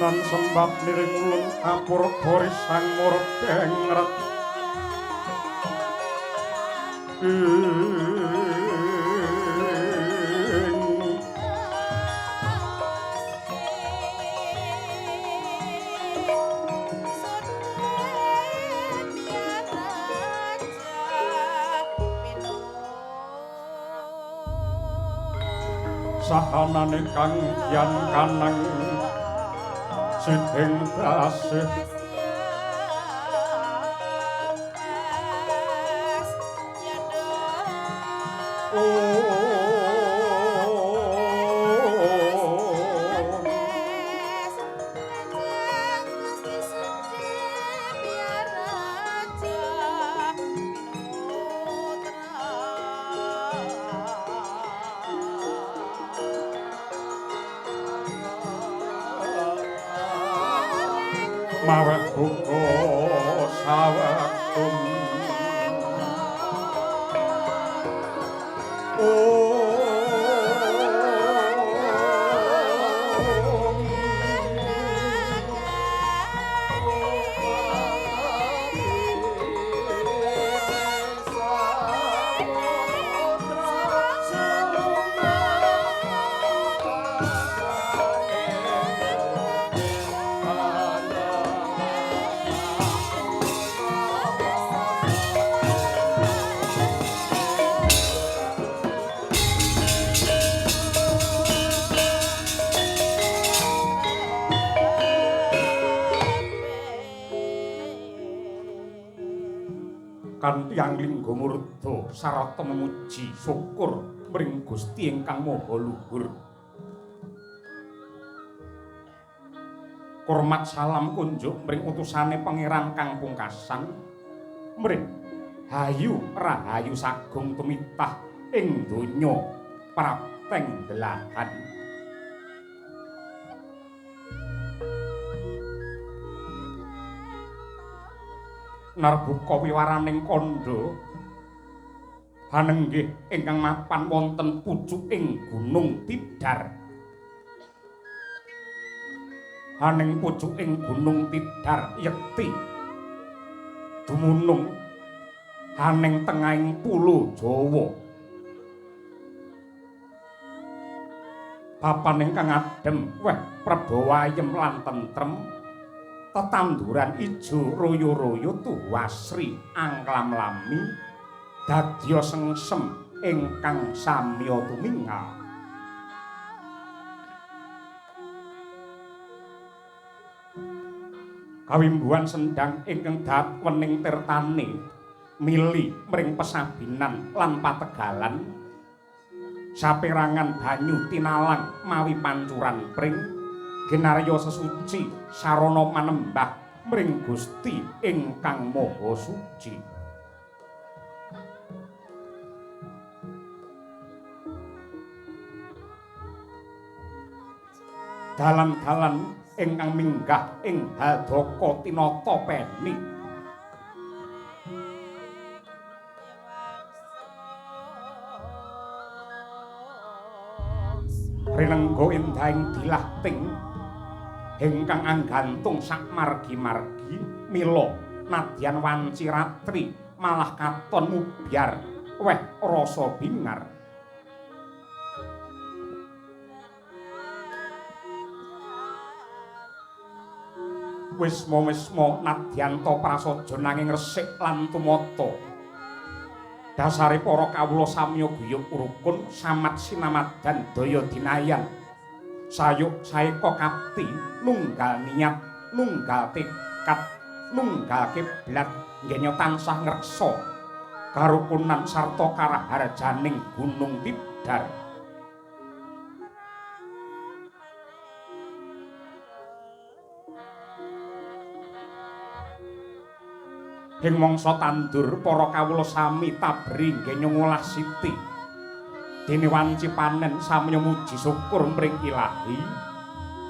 nan sembah niring ulun apurba risang murdengret sahanane kang yan kanang sidhing dasih maweh buka sawetun kanthi angling gumurda sarata memuji syukur mring Gusti ingkang Maha Luhur. Hormat salam kunjuk mring utusane pangeran kang pungkasan mring hayu rahayu sagung tumitah ing donya prapteng delahan. Narbuka wiwaraning kandha hanenggih ingkang mapan wonten pucuking Gunung Tidar. Haning pucuking Gunung Tidar yekti dumunung haning tengahing pulo Jawa. Papan ingkang adhem weh prabawa ayem lan tentrem. Tetanduran ijo royo-royo tuhu asri angklam-lami dadya sengsem ingkang samya tuminggal. Kawimbuhan sendang ingkang datwening tirtane mili mring pesabinan lan pategalan saperangan banyu tinalang mawi pancuran pring ginarya sesuci sarana manembah mring Gusti ingkang Maha Suci. Dalan-dalan ingkang minggah ing Hadaka tinata peni rinengga endahing dilahting ingkang anggantung sak margi-margi mila nadyan wanci ratri malah katon mubyar weh rasa bingar. Wisma-wisma nadyan ta prasaja nanging resik lan tumata. Dasare para kawula samya guyub rukun samat sinamadan daya dinayan. Sayuk saeka kapti nunggal niat nunggal tekad nunggal kiblat nggenya tansah ngreksa karukunan sarta karaharjaning Gunung Tidar. Ing mangsa tandur para kawula sami tabri nggenya ngolah siti. Dene wanci panen samya muji syukur mring Ilahi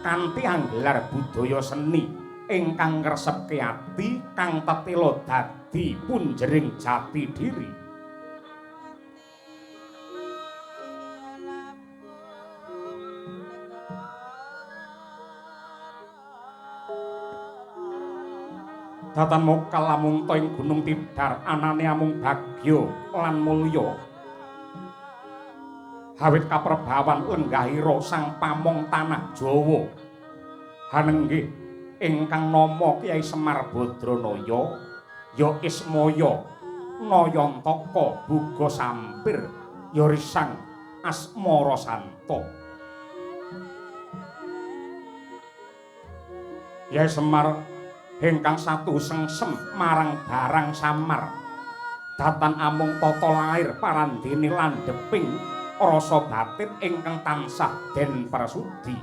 kanthi anggelar budaya seni ingkang ngresepke ati kang tetela dadi punjering jati diri. Datan mokal lamun ta ing Gunung Tidar anane amung bagya lan mulya. Awit kaprebawan lenggahira sang pamong tanah Jawa. Hanenggih ingkang nama Kyai Semar Badranaya ya Ismaya Nayantaka Buga Sampir ya Risang Asmara Santa. Kyai Semar ingkang satu sengsem marang barang samar. Datan amung tata lair parandene landheping rasa batin ingkang tansah den persudi.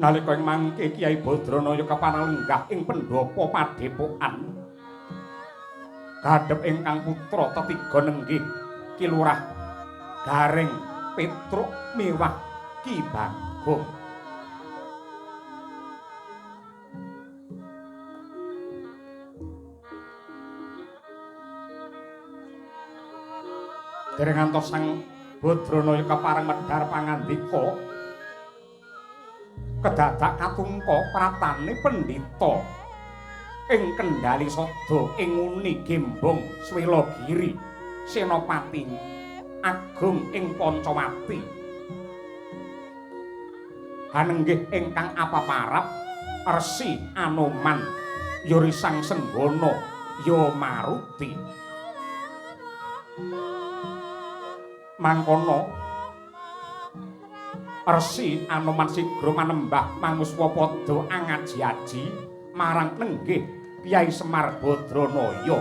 Nalika ing mangke Kyai Badranaya kepanlenggah ing pendopo padepokan gadhep ingkang putra tetiga nenggih Ki Lurah Garing Petruk miwah Ki Bagong. Dereng ngantos Sang Badranaya kepareng medhar pangandika kedadak katungka pratane pendhita ing Kendali Sada ing Uni Gembong Swelagiri Senopati Agung ing Pancawati hanenggih ingkang apaparap Resi Anoman Yori Sang Senggana Ya Maruti mangkono Resi Anoman sigra manembah manguswapada angaji-aji marang nenggih Kyai Semar Badranaya.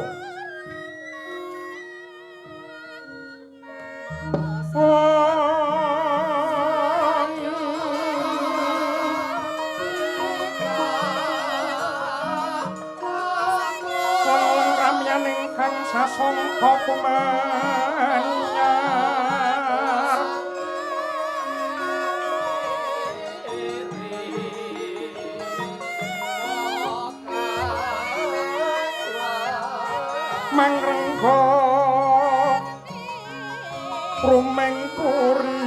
Wong ramyan ingkang sasongko kumanyar mangrengga rumeng puri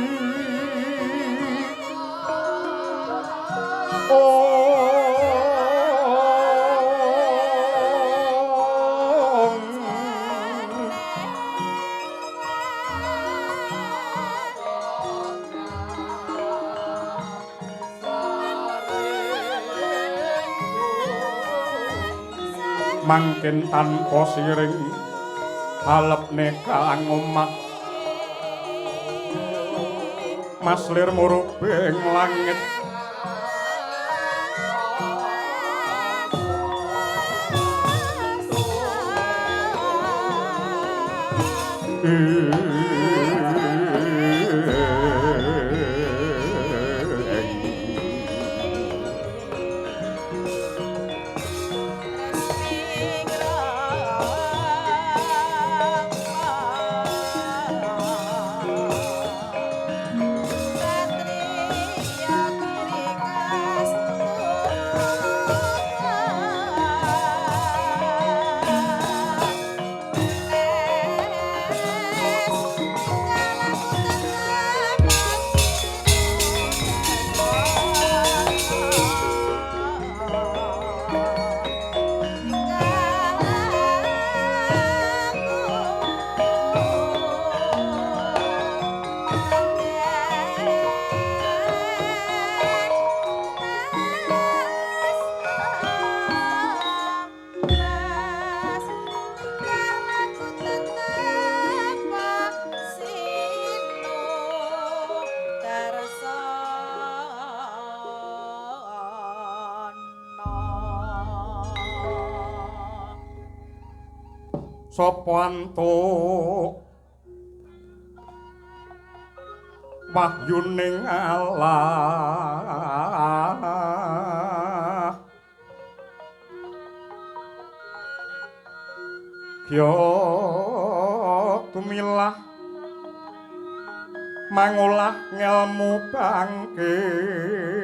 mangkin tanpa siring halepne kalang omah maslir murubing langit sapa antuk wahyuning Allah kya tumilah mangolah ngelmu bangkit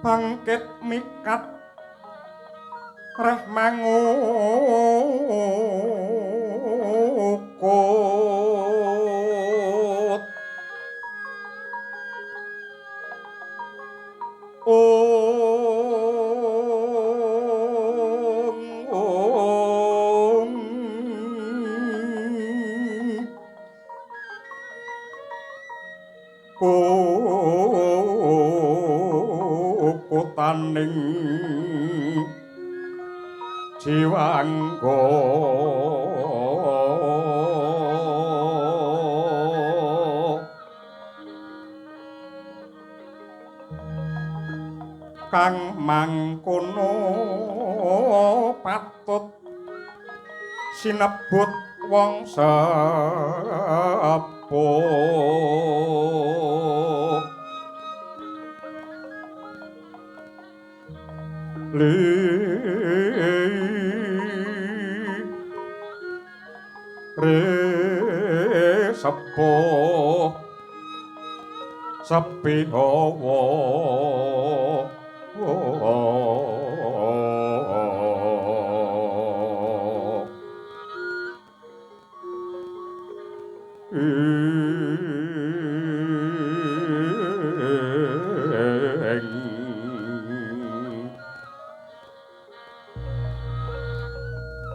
bangkit mikat reh mangukut kutaning jiwangga kang mangkono patut sinebut wong sepuh sepuh sepi hawa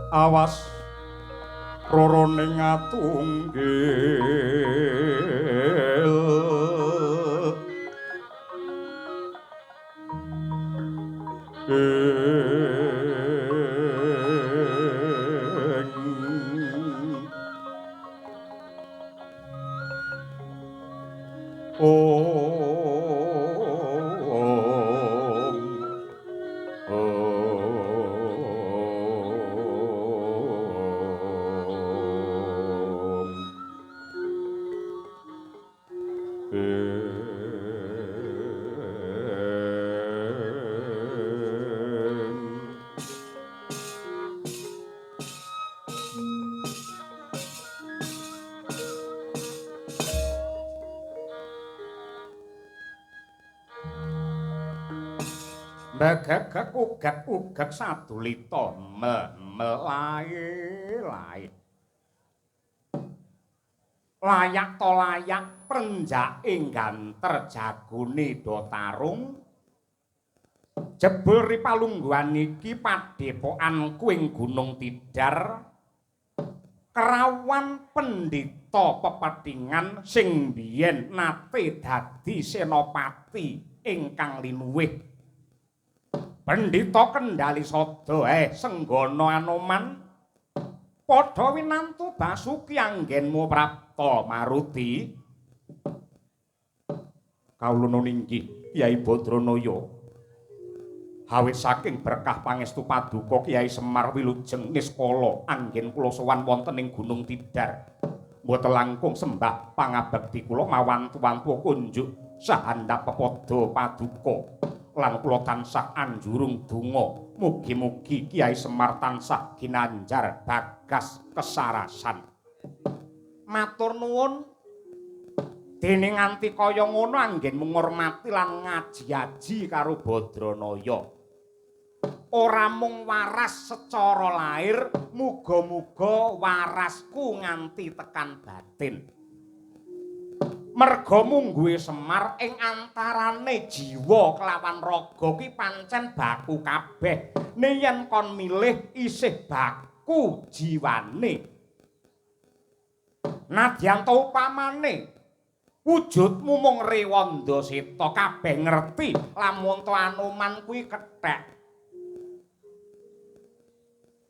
awas rorone ngatunggil Begegek ugek sadulita melae-lae. Layak to layak prenjake ganter jagone do tarung. Jebul ripalungguhan iki padepokan kuing Gunung Tidar. Kerawan pendhita pepethingan sing biyen nate dadi senopati ingkang linuwih. Pendhita Kendali Sada Senggana Anoman padha winantu Basuki anggenmu prapta Maruti. Kawula ninggih Kyai Badranaya. Awit saking berkah pangestu paduka Kyai Semar Wilujeng Niskala anggen kula sowan wonten ing Gunung Tidar. Mboten langkung sembah pangabekti kula mawantu-wantu kunjuk sahandhap pepada paduka. Lan kula tansah anjurung donga mugi-mugi Kyai Semar tansah ginanjar bagas kesarasan. Matur nuwun dene nganti kaya ngono anggen ngurmati lan ngaji-aji karo Badranaya. Ora mung waras secara lair, muga-muga warasku nganti tekan batin. Merga mungguhe Semar ing antarane jiwa kelawan raga ki pancen baku kabeh. Yen kon milih isih baku jiwane. Nadyan to upamane wujudmu mung rewanda seta kabeh ngerti lamun to Anoman kuwi kethek.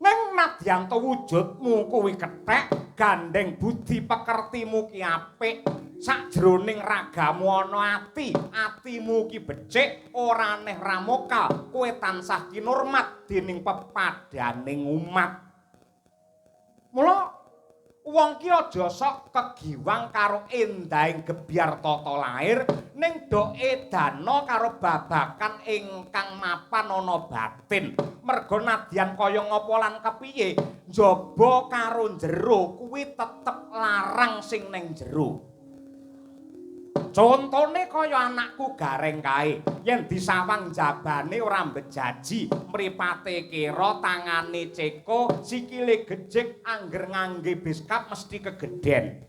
Neng nadyan to wujudmu kuwi kethek, gandeng budi pekertimu ki apik. Sajroning ragamu ana ati, atimu ki becik, ora neh ramoka, kowe tansah kinurmat dening pepadaning umat. Mula wong ki aja sok kegiwang karo endahing gebyar tata lair, ning do edana karo babakan ingkang mapan ana batin. Merga nadyan kaya ngapa lan kepiye, njaba karo jero kuwi tetep larang sing ning jero. Contone kaya anakku Gareng kae, yen disawang jabane ora mbejaji, mripate kira, tangane ceko, sikile gejik, angger ngangge beskap mesti kegeden.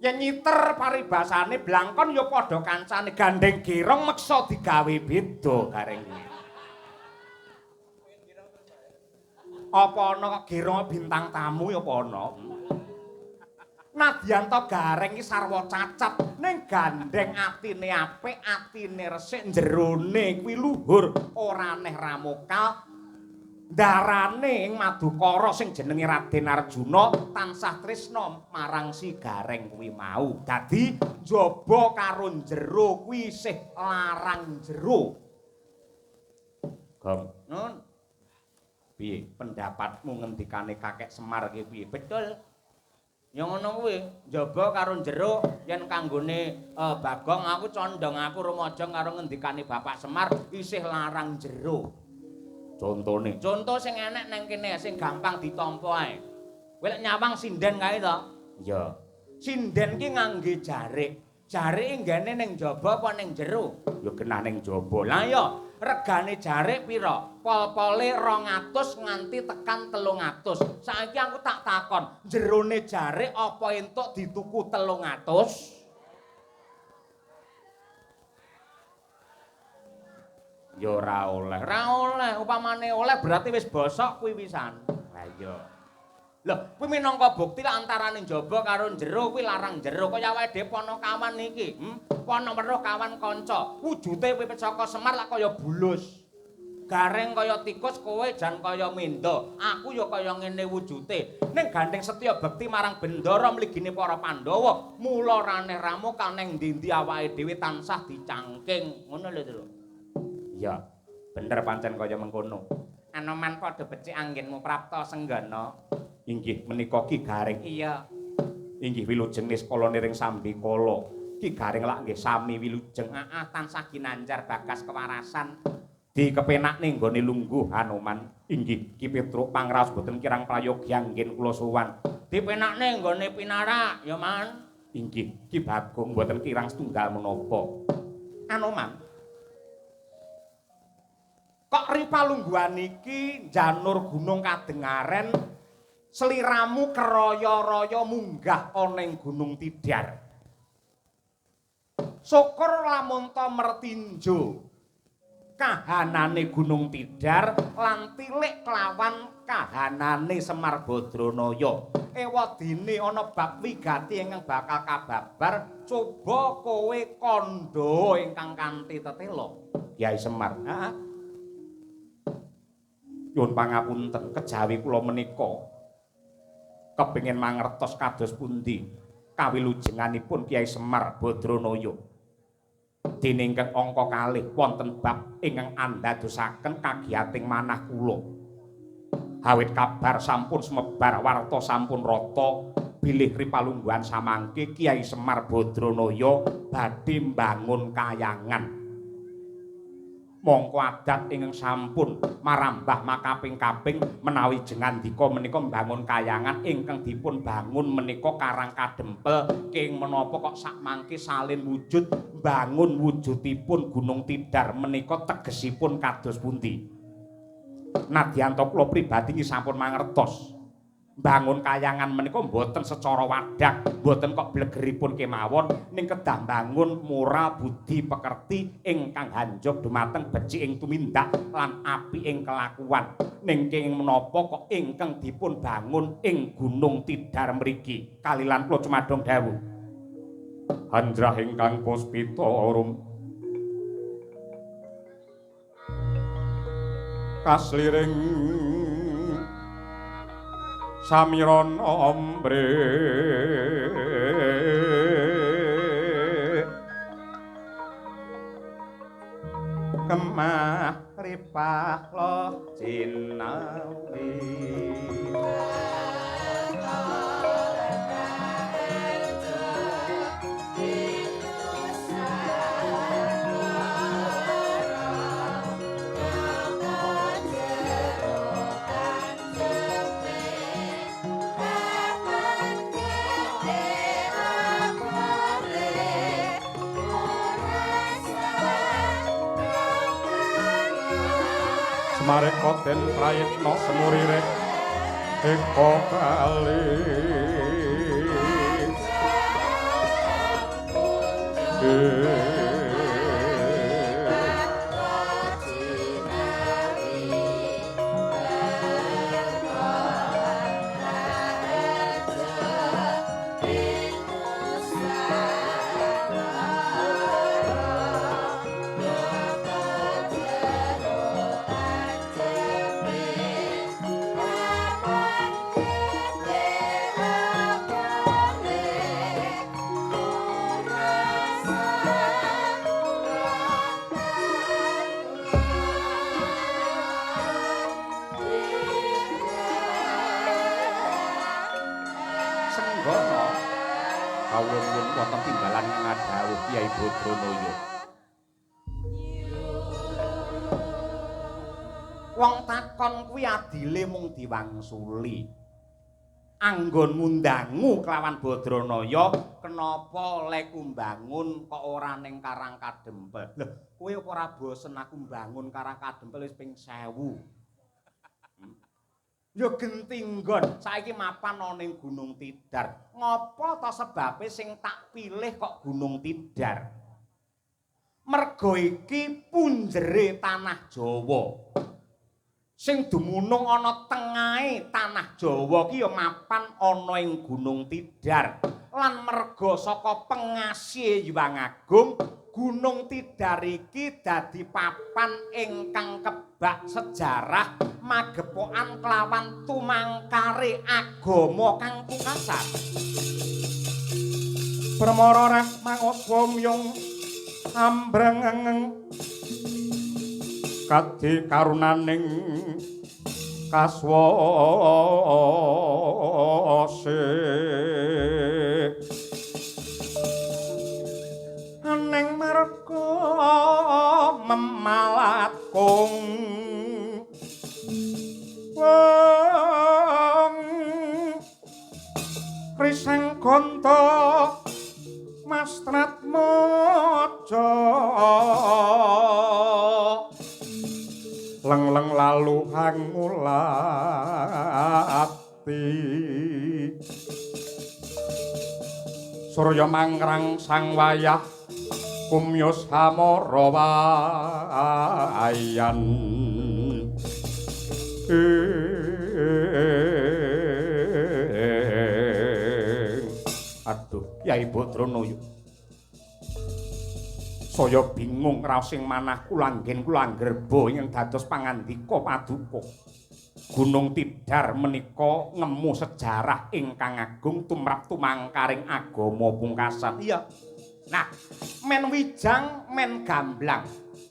Yen nyiter paribasane blangkon ya padha kancane, gandeng gerong meksa digawe beda Gareng. Apa ana kok gerong bintang tamu ya apa ana? Nadyan to Gareng iki sarwa cacat ning gandeng atine apik, atine resik, jerone kuwi luhur, ora neh ramokal. Darane ing Madukara sing jenenge Raden Arjuna tansah tresna marang si Gareng kuwi mau. Dadi njaba karo jero kuwi isih larang jero. Gong, nun. Piye pendapatmu ngendikane Kakek Semar ki piye? Betul. Ya ngono kuwi, njaba karo jero yen kanggone Bagong aku condong aku rumaja karo ngendikane Bapak Semar isih larang jero. Contone. Conto sing enek nang kene sing gampang ditampa ae. Kowe lek nyawang sinden kae to? Iya. Sinden ki ngangge jarik. Jarike nggene ning jaba apa ning jero? Ya genah ning jaba. Lah ya, regane jarik pira? Pol-pole 200 nganti tekan 300. Saiki aku tak takon, jerone jarik apa entuk dituku 300? Ya ora oleh. Upamane oleh berarti wis bosok kuwi pisan. Lah iya. Lho, kuwi minangka bukti lah antarane njaba karo jero kuwi larang jero. Kaya awake dhewe ponokawan iki, pono weruh kawan kanca. Wujute kowe saka Semar lak kaya bulus. Gareng kaya tikus, kowe jan kaya mendo. Aku ya kaya ngene wujute. Ning gandeng setya bekti marang Bendara mligine para Pandhawa. Mula raneh ramu kaneng ndi-ndi awake dhewe tansah dicangking. Ngono lho, Tru. Ya, bener pancen kaya mengkono. Anoman padha becik anggenmu prapta senggana. Inggih menika Ki Gareng. Iya. Inggih wilujeng niskala niring sambikala. Ki Gareng lak nggih sami wilujeng. Tansah ginanjar bagas kewarasan. Dikepenakne nggone lungguh Anoman. Inggih Ki Petruk pangraos boten kirang prayogi anggen kula suwan. Dipenakne nggone pinarak, ya Man. Inggih Ki Bagong boten kirang setunggal menapa. Anoman. Kok ripalungguhan iki janur gunung kadengaren sliramu keroyo-royo munggah ana ing Gunung Tidar. Syukur lamun ta mertinjo kahanane Gunung Tidar lan tilik kelawan kahanane Semar Badranaya. Ewadine ana bab wigati ingkang bakal kababar, coba kowe kandha ingkang kanthi tetelo. Kyai Semar. Nyuwun pangapunten, kejawi kula menika kepengin mangertos kados pundi kawilujenganipun Kyai Semar Badranaya. Dene ingkang angka kalih wonten bab ingkang andadosaken kagiyating manah kula. Awit kabar sampun sumebar, warta sampun rata, bilih ripalungguhan samangke Kyai Semar Badranaya badhe mbangun kayangan. Mongko adat ingkang sampun marambah makaping-kaping menawi jengandika menika mbangun kayangan ingkang dipun bangun menika karang kadempel king menapa kok sakmangke salin wujud mbangun wujudipun Gunung Tidar menika tegesipun kados pundi. Nadyan kula pribadi sampun mangertos bangun kayangan menika mboten secara wadak, mboten kok blegeripun kemawon ning kedah bangun moral budi pekerti ingkang hanjok dumateng becik ing tumindak lan apik ing kelakuan. Ning kenging menapa kok ingkang dipun bangun ing Gunung Tidar mriki kalilan kula cumadong dawuh. Handrah ingkang puspita arum kasliring samiron ombre kemah ripah lo jinawi Mareka den prayitna semurire eko kali Senggana kawula nyuwun wonten timbalan ngadhawuh Kyai Badranaya. Wong takon kuwi adile mung diwangsuli. Anggonmu ndangu kelawan Badranaya, kenapa lek mbangun kok ora ning Karang Kadempel? Lho, kowe apa ora bosen aku mbangun Karang Kadempel wis ping 1000. Ya genti nggon, saiki mapan ana ning Gunung Tidar. Ngopo to sebabe sing tak pilih kok Gunung Tidar? Mergo iki punjere tanah Jawa. Sing dumunung ana tengahe tanah Jawa ki ya mapan ana ing Gunung Tidar. Lan merga saka pengasih Hyang Agung, Gunung Tidar iki dadi papan ingkang kebak sejarah magepokan kelawan tumangkare agama kang pungkasan. Permara reh mangosamyong ambrengeng kadhi karunaning kaswase aning marga memalatkung wong risang gonta mastrat mojo leng-leng lalu hangulati surya mangrang sang wayah kumyos hamara wayan aduh Kyai Badranaya saya bingung raos sing manah kula anggerba ing dados pangandika paduka. Gunung Tidar menika ngemu sejarah ingkang agung tumrap tumangkaring agama pungkasan. Iya. Nah, men wijang men gamblang.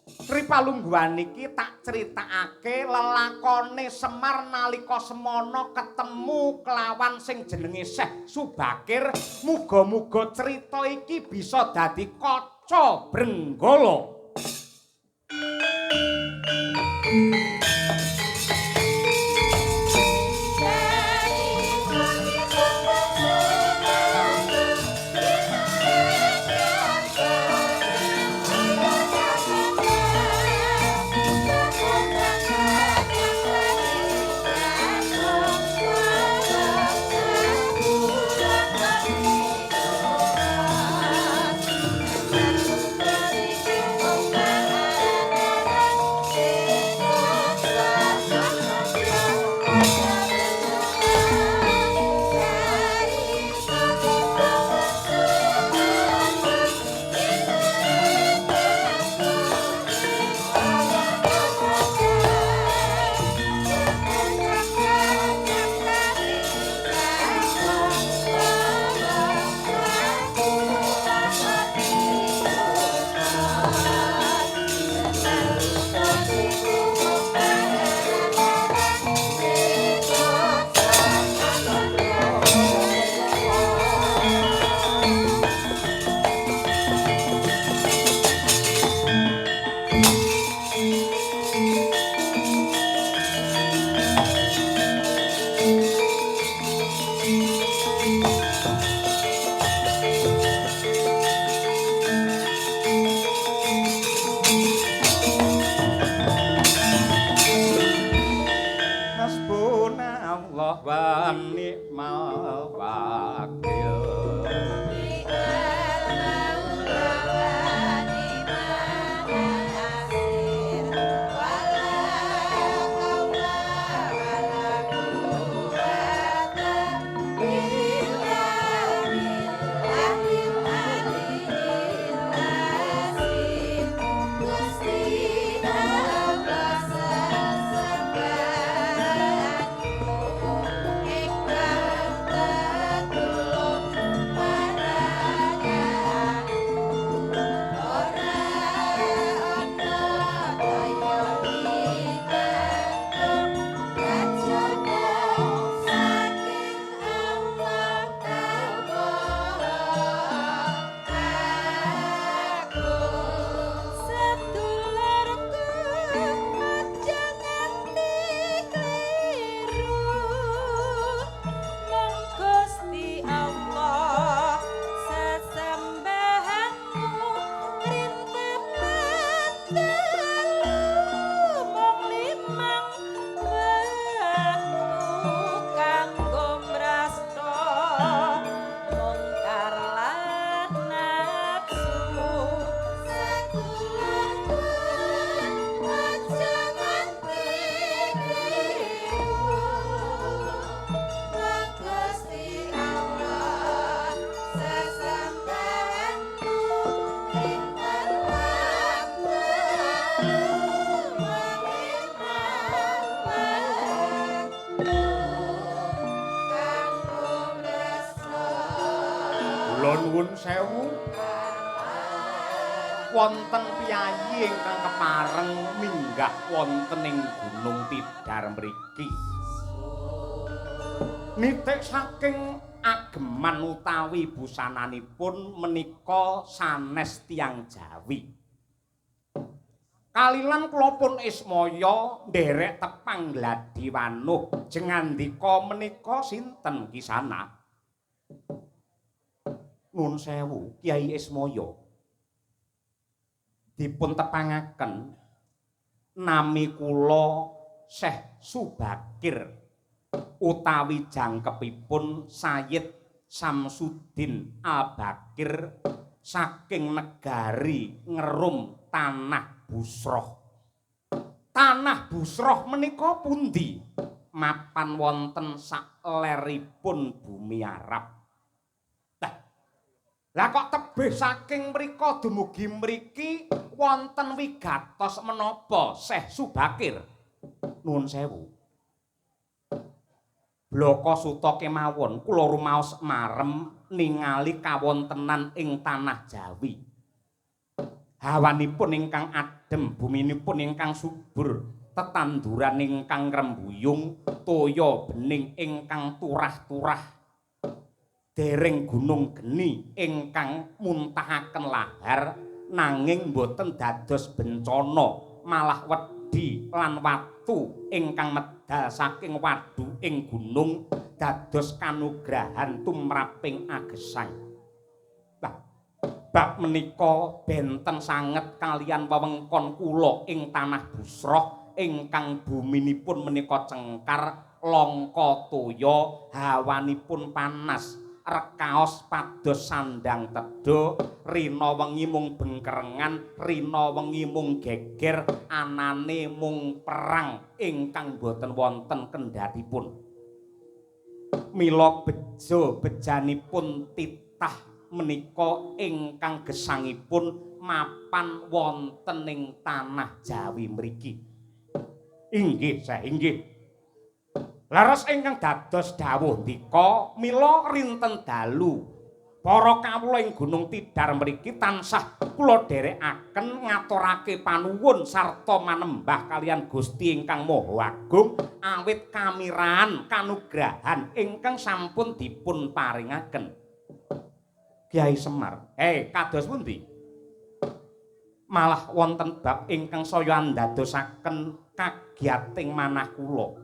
Tripalungguhan iki tak critakake lelakone Semar nalika semana ketemu kelawan sing jenenge Syekh Subakir. Muga-muga crita iki bisa dadi kaca Brenggala. Kula nuwun sewu. Wonten piyayi ingkang kepareng minggah wonten ing Gunung Tidar mriki. Nitik saking ageman utawi busananipun menika sanes tiyang Jawi. Kalilan kula pun ismaya nderek tepang gladi wanuh jengandika menika sinten Kisana? Nuwun sewu Kyai Ismaya. Dipun tepangaken nami kula Syekh Subakir utawi jangkepipun Sayyid Samsudin Al-Bakir saking negari Ngerum Tanah Busroh. Tanah Busroh menika pundi? Mapan wonten saleripun bumi Arab. Lah kok tebih saking mrika dumugi mriki wonten wigatos menapa Syekh Subakir? Nuwun sewu. Blaka suta kemawon kula rumaos marem ningali kawontenan ing tanah Jawi. Hawanipun ingkang adhem, buminipun ingkang subur, tetanduran ingkang rembuyung, toya bening ingkang turah-turah. Dereng gunung geni ingkang muntahaken lahar nanging boten dados bencana malah wedi lan watu ingkang medal saking wadu ing gunung dados kanugrahan tumraping agesang. Bab menika benten sanget kalian wewengkon kula ing tanah Busroh ingkang buminipun menika cengkar langka toya hawanipun panas. Rekaos pados sandang teda rina wengi mung bengkerengan rina wengi mung geger anane mung perang ingkang boten wonten kendhatipun mila beja bejanipun titah menika ingkang gesangipun mapan wonten ing tanah Jawi mriki. Inggih Syekh inggih. Leres ingkang dados dawuh ndika mila rinten dalu para kawula ing Gunung Tidar mriki tansah kula dherekaken ngaturake panuwun sarta manembah kalian Gusti ingkang Maha Agung awit kamirahan kanugrahan ingkang sampun dipun paringaken. Kyai Semar, kados pundi? Malah wonten bab ingkang saya andadosaken kagiyating manah kula.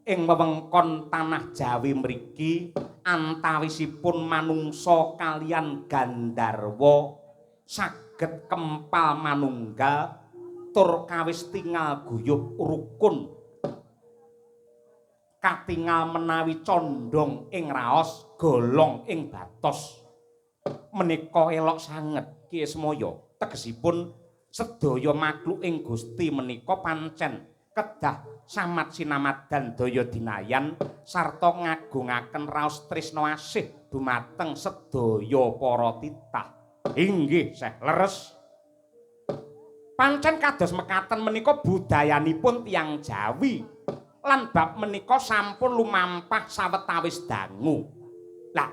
Ing wewengkon tanah Jawi mriki antawisipun manungsa kalian gandarwa saged kempal manunggal tur kawis tingal guyub rukun katingal menawi condong ing raos golong ing batos menika elok sanget Ki Ismaya tegesipun sedaya makhluk ing Gusti menika pancen kedah samat sinamadan daya dinayan sarta ngagungaken raos tresna asih dumateng sedaya para titah. Inggih Syekh leres. Pancen kados mekaten menika budayanipun tiyang Jawi lan bab menika sampun lumampah sawetawis dangu. Lah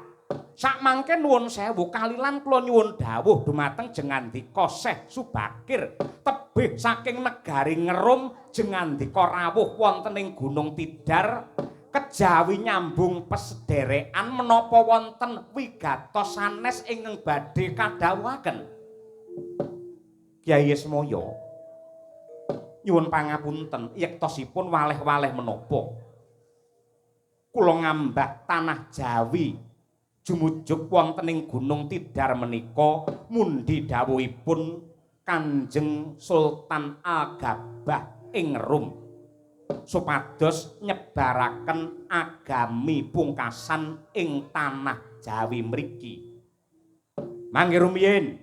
sakmangke nuwun sewu kalilan kula nyuwun dawuh dumateng jengandika Syekh Subakir tebih saking negari Ngerum jengandika rawuh wonten ing Gunung Tidar kejawi nyambung pesederekan menapa wonten wigatos sanes ingkang badhe kadhawuhaken. Kyai Ismaya nyuwun pangapunten yektosipun waleh-waleh menapa kula ngambah tanah Jawi jumujuk wonten ing Gunung Tidar menika mundi dawuhipun Kanjeng Sultan Al-Gabah ing Rum supados nyebaraken agami pungkasan ing tanah Jawi mriki. Mangke rumiyin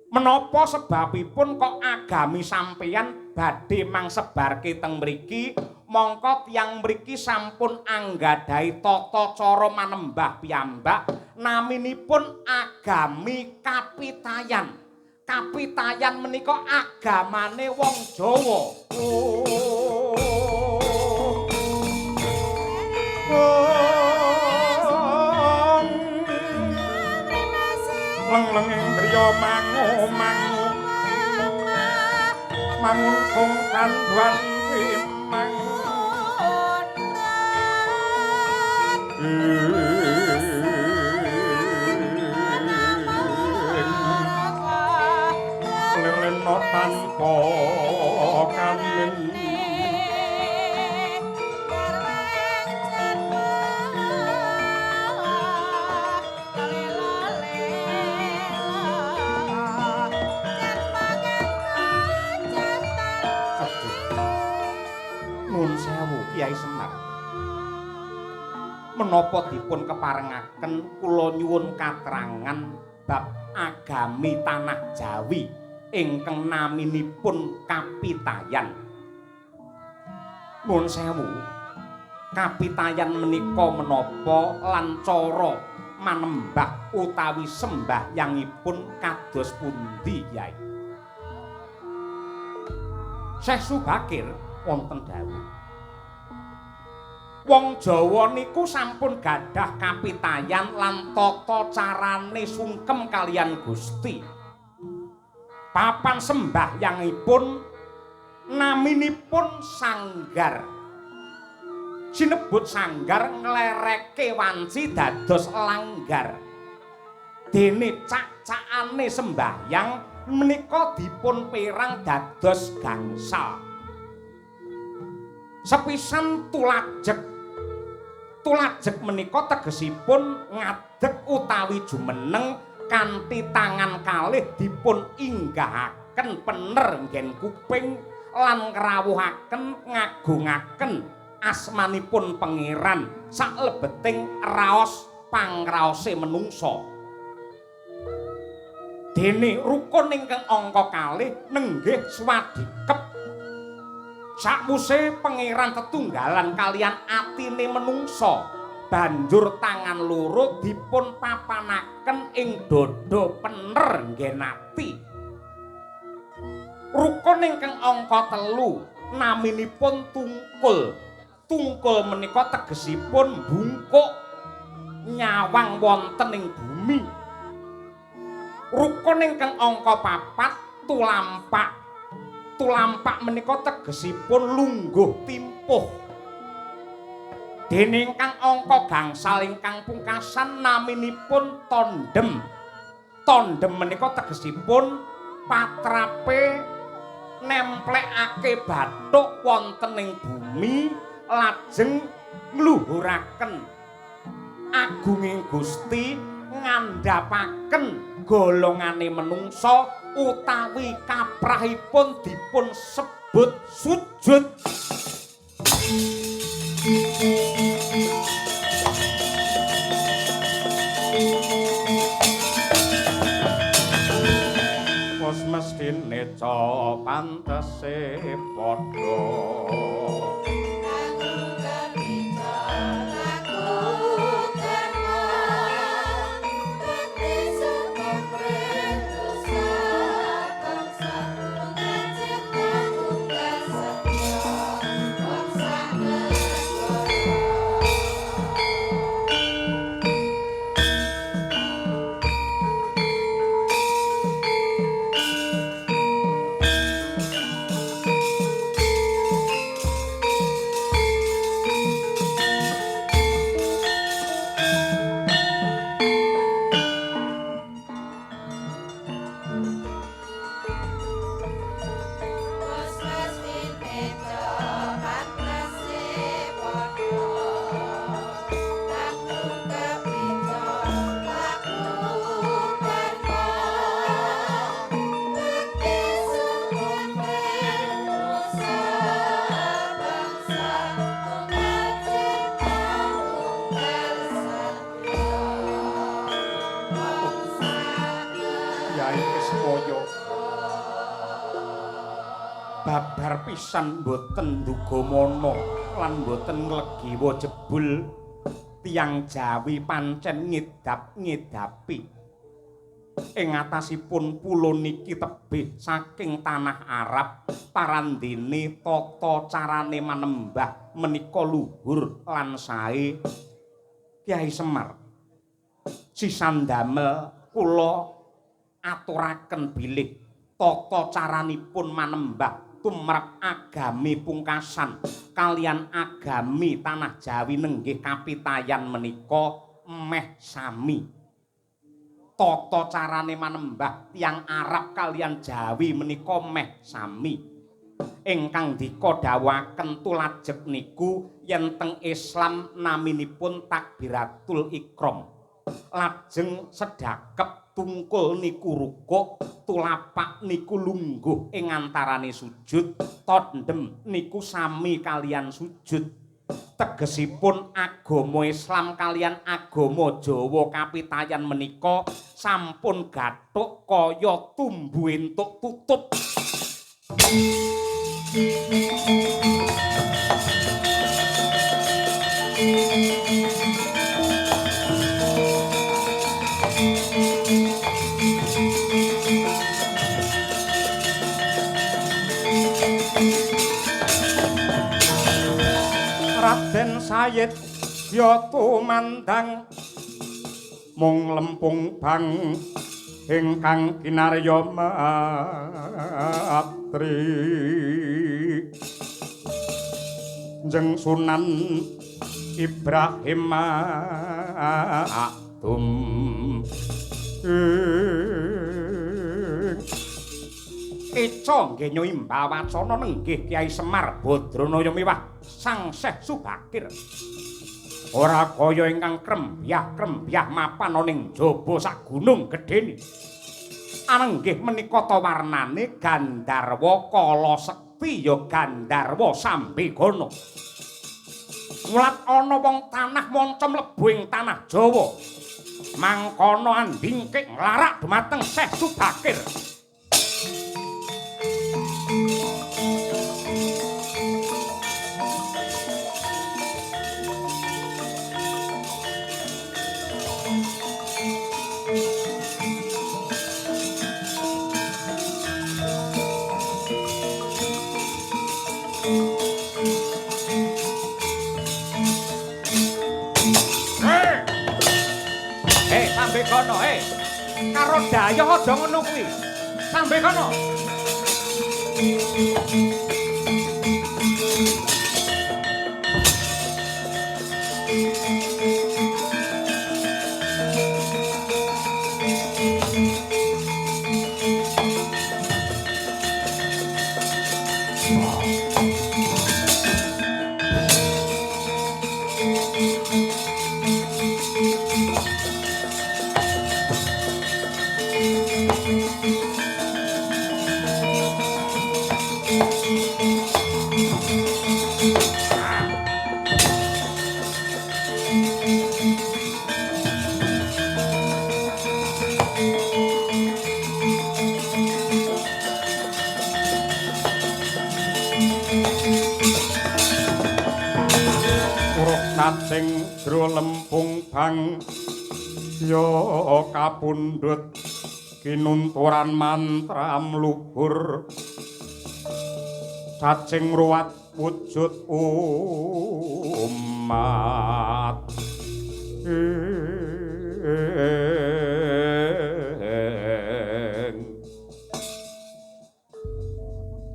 menapa sebabipun kok agami sampeyan badhe mangsebarke teng mriki mongko tiyang mriki sampun anggadhahi tata cara manembah piyambak naminipun agami Kapitayan. Kapitayan menika agamane wong Jawa. lenging griya mangu-mangu manguntung kanduan rimang lelena tanpa kamin Nun sewu Kyai Semar. Menapa dipun keparengaken kula nyuwun katrangan bab agami tanah Jawi ingkang naminipun Kapitayan. Nun sewu. Kapitayan menika menapa lan cara manembah utawi sembahyangipun kados pundi, Yai? Syekh Subakir wonten dawuh. Wong Jawa niku sampun gadah kapitayan lan tata carane sungkem kaliyan Gusti. Papan sembahyangipun naminipun sanggar. Sinebut sanggar nglereke wanci dados langgar. Dene cak-cakane sembahyang menika dipun perang dados gangsal. Sepisan tulajeg menika tegesipun ngadeg utawi jumeneng kanthi tangan kalih dipun inggahaken pener nggen kuping lan ngrawuhaken ngagungaken asmanipun pangeran saklebeting raos pangraose menungsa. Dene rukun ingkang angka kalih nenggih swadikep sakwuse pangeran tetunggalan kalian atine menungsa banjur tangan loro dipun papanaken ing dada pener nggen ati. Rukun ingkang angka 3 naminipun tungkul. Tungkul menika tegesipun bungkuk nyawang wonten ing bumi. Rukun ingkang angka 4 tulampak. Tulampak menika tegesipun lungguh timpuh. Dene ingkang angka gangsal ingkang pungkasan naminipun tondhem. Tondhem menika tegesipun patrape nemplekake bathuk wonten ing bumi lajeng ngluhuraken agunging Gusti ngandhapaken golongane menungsa utawi kaprahipun dipun sebut sujud. Wes mestine pantese padha babar pisan boten ndugamana lan boten nglegiwa jebul tiyang Jawi pancen ngidap-ngidapi ing atasipun pulo niki tebih saking tanah Arab parandene tata carane manembah menika luhur lan sae. Kyai Semar sisan damel kula aturaken bilih tata caranipun manembah tumrap agami pungkasan kalian agami tanah Jawi nenggih kapitayan menika meh sami. Tata carane manembah tiyang Arab kalian Jawi menika meh sami. Ingkang dika dawuhaken tulajeg niku yen teng Islam naminipun takbiratul ihram. Lajeng sedakep tungkul niku rukuk, tulapak niku lungguh ing antarane sujud, tandem niku sami kalian sujud. Tegesipun agama Islam kalian agama Jawa kapitayan menika sampun gathuk kaya tumbuh entuk tutup. Raden Sayid ya tumandang mung lempung bang ingkang kinarya matri jeng Sunan Ibrahim Atum Eca nggih nyuwi mbawacana nenggih Kyai Semar Badranaya miwah Sang Syekh Subakir. Ora kaya ingkang krembyah-krembyah mapan ana ning jaba sak gunung gedhene. Anenggih menika ta warnane Gandharwa Kala Sekti ya Gandharwa Sambegana. Mulat ana wong tanah moncom mlebu ing tanah Jawa. Mangkono andingkik nglarak dumateng Syekh Subakir. Sambegana, karo Dayah aja ngono kuwi. Sambegana. Cacing dro lempung bang ya kapundhut kinunturan mantra mluhur cacing ruwat wujud umat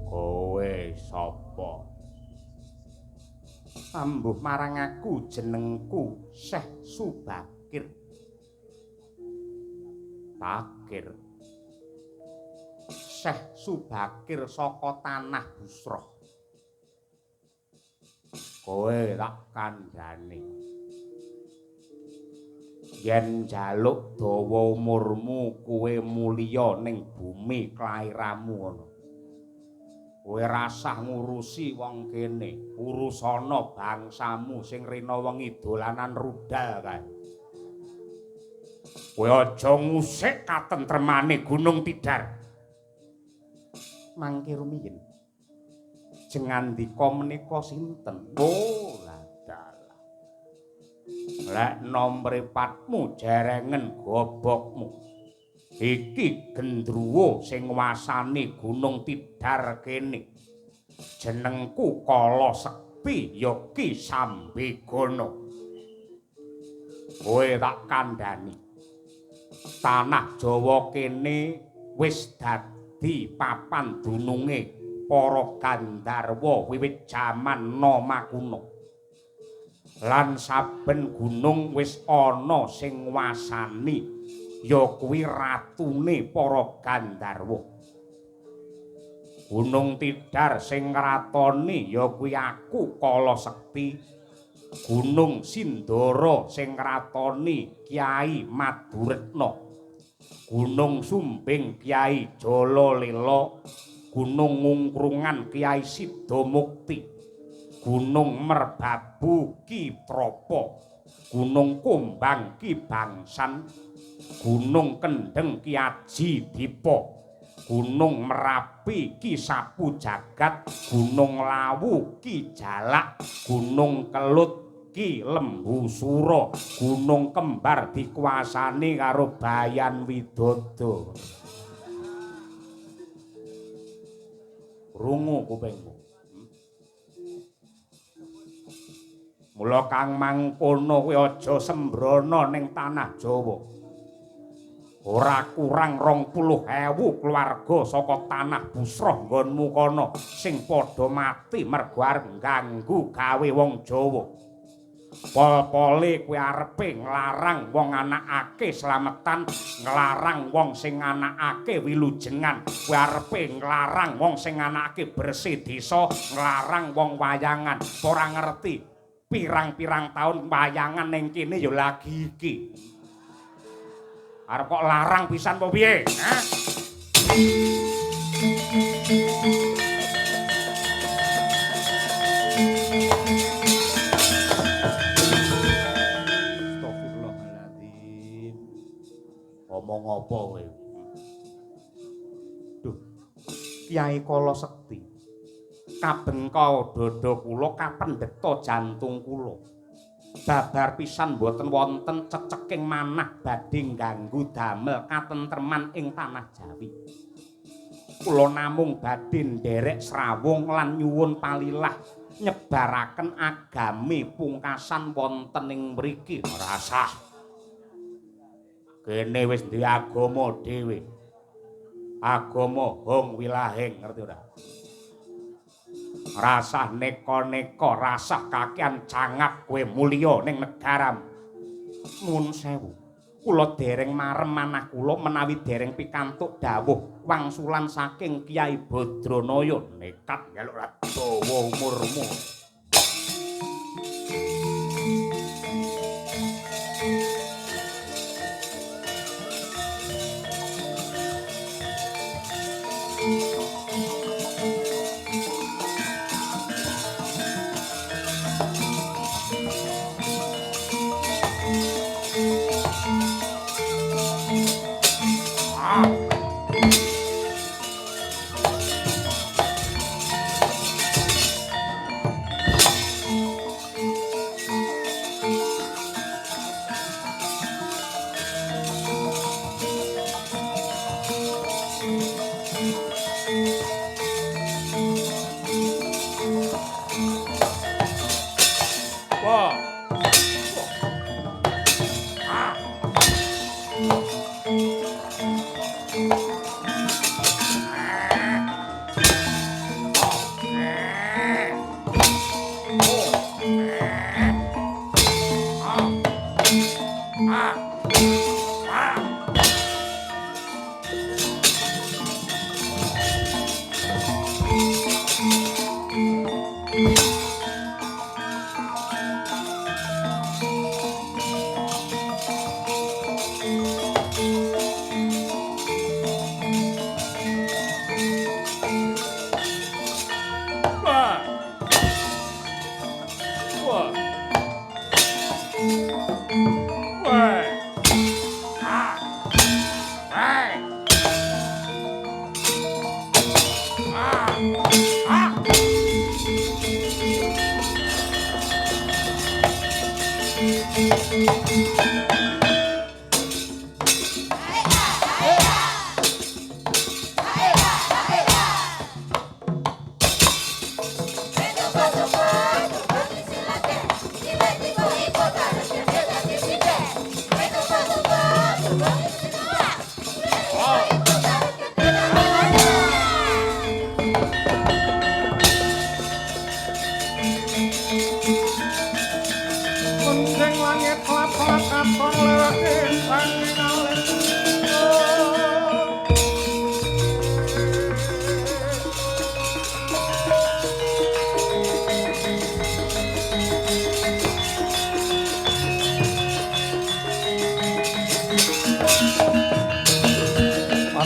kowe sapa ambuh marang aku jenengku Syekh Subakir. Bakir. Syekh Subakir saka tanah Busroh. Kowe tak kandhani. Yen njaluk dawa umurmu kowe mulya ning bumi klairamu ngono. Kowe rasah ngurusi wong kene, urusana bangsamu sing rena wengi dolanan rudal kae. Kowe aja ngusik katentremane Gunung Tidar. Mangke rumiyin. Jengandika menika sinten? Oh, ladalah. Lek nom mripatmu jerengen gobokmu. Iki gendruwo sing nguwasani Gunung Tidar kene. Jenengku Kala Sekti ya Ki Sambegana. Kowe tak kandhani. Tanah Jawa kene wis dadi papan dununge para Gandharwa wiwit jaman Nama kuna. Lan saben gunung wis ana sing wasani ya kuwi ratune para Gandharwa. Gunung Tidar sing ngratoni ya kuwi aku Kala Sekti. Gunung Sindara sing ngratoni Kyai Maduretna. Gunung Sumbing Kyai Jalalela. Gunung Ngungkrungan Kyai Siddhamukti. Gunung Merbabu Ki Trapa. Gunung Kumbang Ki Bangsan. Gunung Kendheng Ki Aji Dipa. Gunung Merapi Ki Sapu Jagat, Gunung Lawu Ki Jalak, Gunung Kelut Ki Lembu Sura, Gunung Kembar dikuasani karo Bayan Widodo. Rungu kupingmu. Mula kang mangkono kowe aja sembrono ning tanah Jawa. Ora kurang 20.000 keluarga saka tanah Busroh nggonmu kono sing padha mati mergo arep ngganggu gawe wong Jawa. Pol-pole kuwi arepe nglarang wong anakake slametan, nglarang wong sing anakake wilujengan, kuwi arepe nglarang wong sing anakake bersih desa, nglarang wong wayangan. Ora ngerti pirang-pirang taun wayangan ning kene ya lagi iki. Arep kok larang pisan apa piye? Astagfirullahaladzim. Ngomong apa kowe? Duh. Kyai Kala Sekti. Kabengka dada kula kapendheta jantung kula. Babar pisan boten wonten ceceking manah badhe ngganggu damel katentreman ing tanah Jawi. Kula namung badhe nderek srawung lan nyuwun palilah nyebaraken agami pungkasan wonten ing mriki. Rasah. Kene wis duwe agama dhewe. Agama Hong Wilahing, ngerti ora? Rasah neka-neka, rasah kakean cangap kowe mulya ning negaramu. Nuwun sewu. Kula dereng marem manah kula menawi dereng pikantuk dawuh wangsulan saking Kyai Badranaya nekat njaluk dawa umurmu.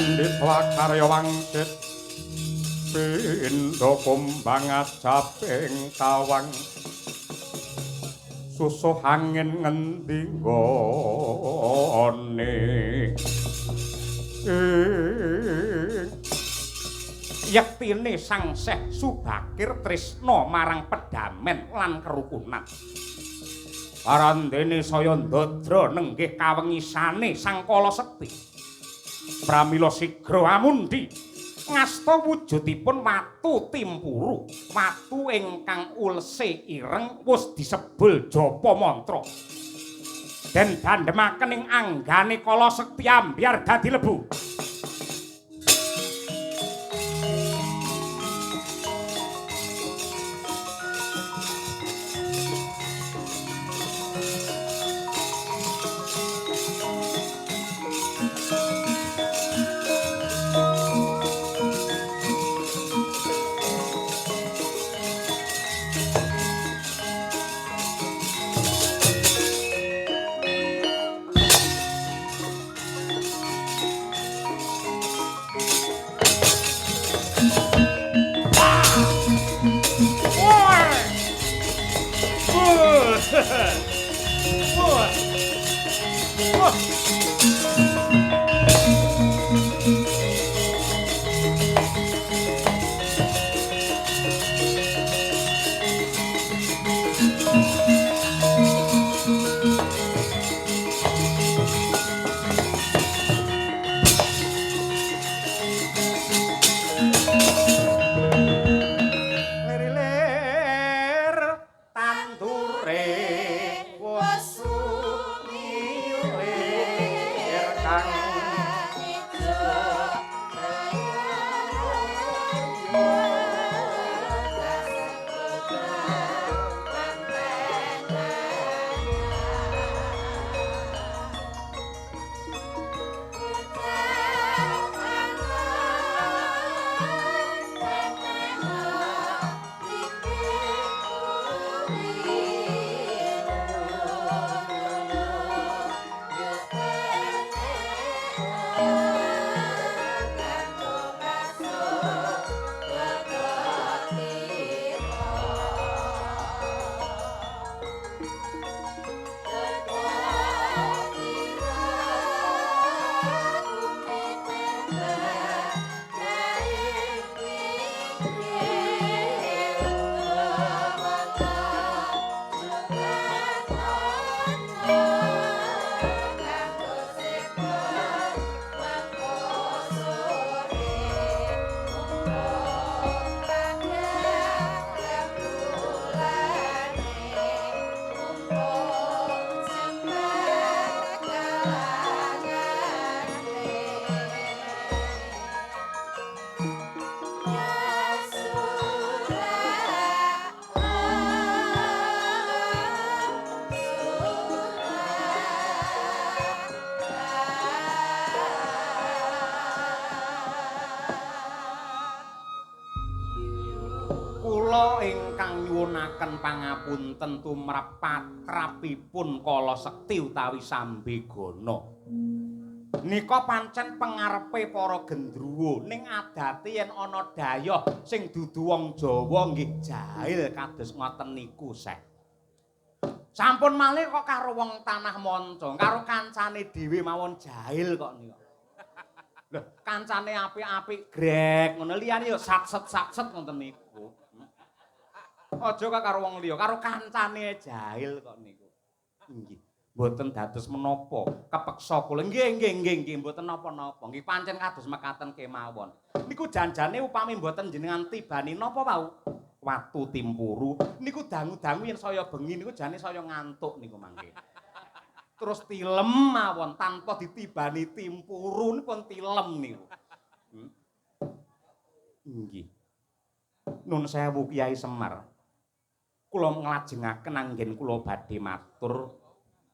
Pandhita karya wangsit pindha kumbang ajabing kawang susuh angin ngendi nggone yektine Sang Syekh Subakir tresna marang pedamen lan kerukunan parandene saya ndadra nenggih kawengisane Sang Kala Sekti pramila sigra amundi ngasta wujudipun watu timpuru watu ingkang ulse ireng wis disebul japa mantra den dandhemaken ing anggane Kala Sekti ambyar dadi lebu ingkang nyuwunaken pangapunten tumrap patrapipun Kala Sekti utawi Sambegana. Nika pancen pangarepe para gendruwo ning adate yen ana dhayoh sing dudu wong Jawa nggih jahil kados ngoten niku, Syekh. Sampun malih kok karo wong tanah manca, karo kancane dhewe mawon jahil kok nika. Lho, kancane apik-apik grek ngono liyane ya sakset-sakset ngoten niku. Aja karo wong liya, karo kancane jahil kok niku. Nggih, mboten dados menapa, kepeksa kula. Nggih, mboten napa-napa. Nggih pancen kados mekaten kemawon. Niku janjane upami mboten jenengan tibani napa wau? Watu timpuru. Niku dangu-dangu yen saya bengi niku jane saya ngantuk niku mangke. Terus tilem mawon tanpa ditibani timpuru niku tilem niku. Nggih. Nun sewu Kyai Semar. Kula nglajengaken anggen kula badhe matur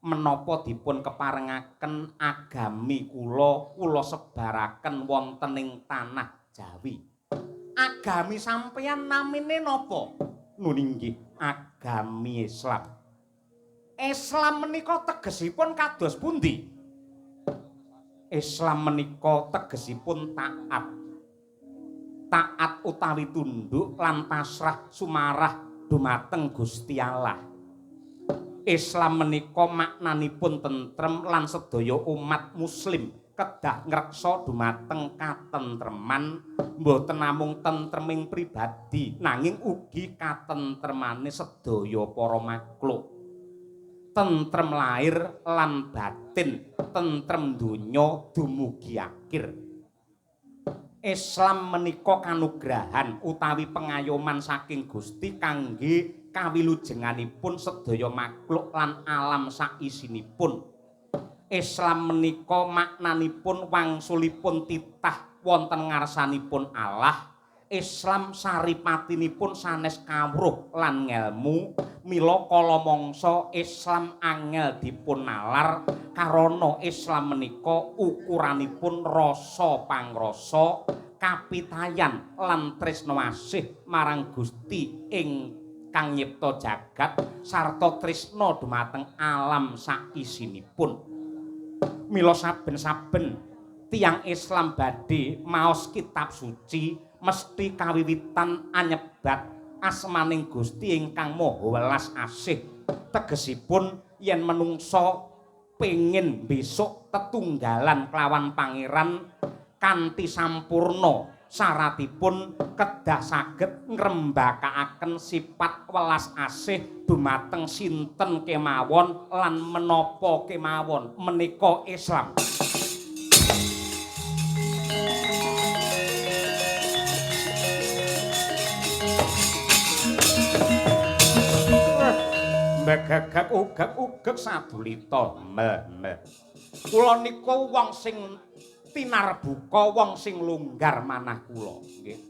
menapa dipun keparengaken agami kula sebaraken wonten ing tanah Jawi. Agami sampeyan namine napa? Nun inggih agami Islam. Islam menika tegesipun kados pundi? Islam menika tegesipun taat. Taat utawi tunduk lan pasrah sumarah dumateng Gusti Allah. Islam menika maknanipun tentrem lan sedaya umat muslim kedah ngreksa dumateng katentreman, mboten namung tentreming pribadi nanging ugi katentremane sedaya para makhluk. Tentrem lahir lan batin, tentrem donya dumugi akhir. Islam menika kanugrahan utawi pengayoman saking Gusti kangge kawilujenganipun sedaya makhluk lan alam saisinipun. Islam menika maknanipun wangsulipun titah wonten ngarsanipun Allah. Islam saripatinipun sanes kawruh lan ngelmu, mila kala mangsa Islam angel dipun nalar karana Islam menika ukuranipun rasa pangrasa, kapitayan lan tresna asih marang Gusti ingkang nyipta jagat sarta tresna dumateng alam saisinipun. Mila saben-saben tiyang Islam badhe maos kitab suci mesti kawiwitan anyebat asmaning Gusti ingkang Maha Welas Asih. Tegesipun yen menungsa pengin besok tetunggalan kelawan pangeran kanthi sampurna syaratipun kedah saged ngrembakakaken sifat welas asih dumateng sinten kemawon lan menapa kemawon menika Islam. Megagak ugak sadulita meh. Kula niku wong sing tinarbuka, wong sing longgar manah kula, nggih.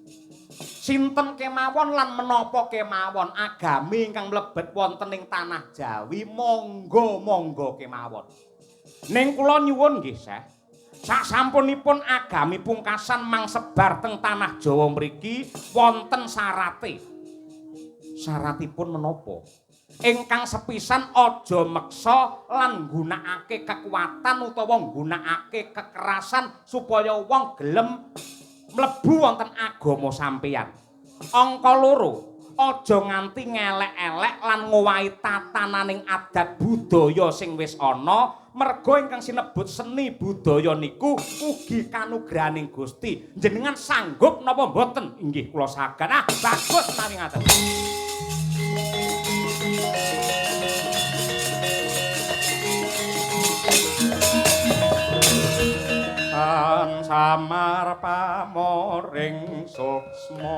Sinten kemawon lan menapa kemawon agami ingkang mlebet wonten ing tanah Jawi monggo kemawon. Ning kula nyuwun nggih, Syekh. Sasampunipun agami pungkasan mangsebar teng tanah Jawa mriki wonten syarate. Syaratipun menapa? Ingkang sepisan aja meksa lan nggunakake kekuatan utawa nggunakake kekerasan supaya wong gelem mlebu wonten agama sampeyan. Angka 2, aja nganti ngelek-elek lan ngowahi tatananing adat budaya sing wis ana, merga ingkang sinebut seni budaya niku ugi kanugrahaning Gusti. Jenengan sanggup napa mboten? Inggih kula saged. Bagus menawi ngaten. Samar pamoring suksma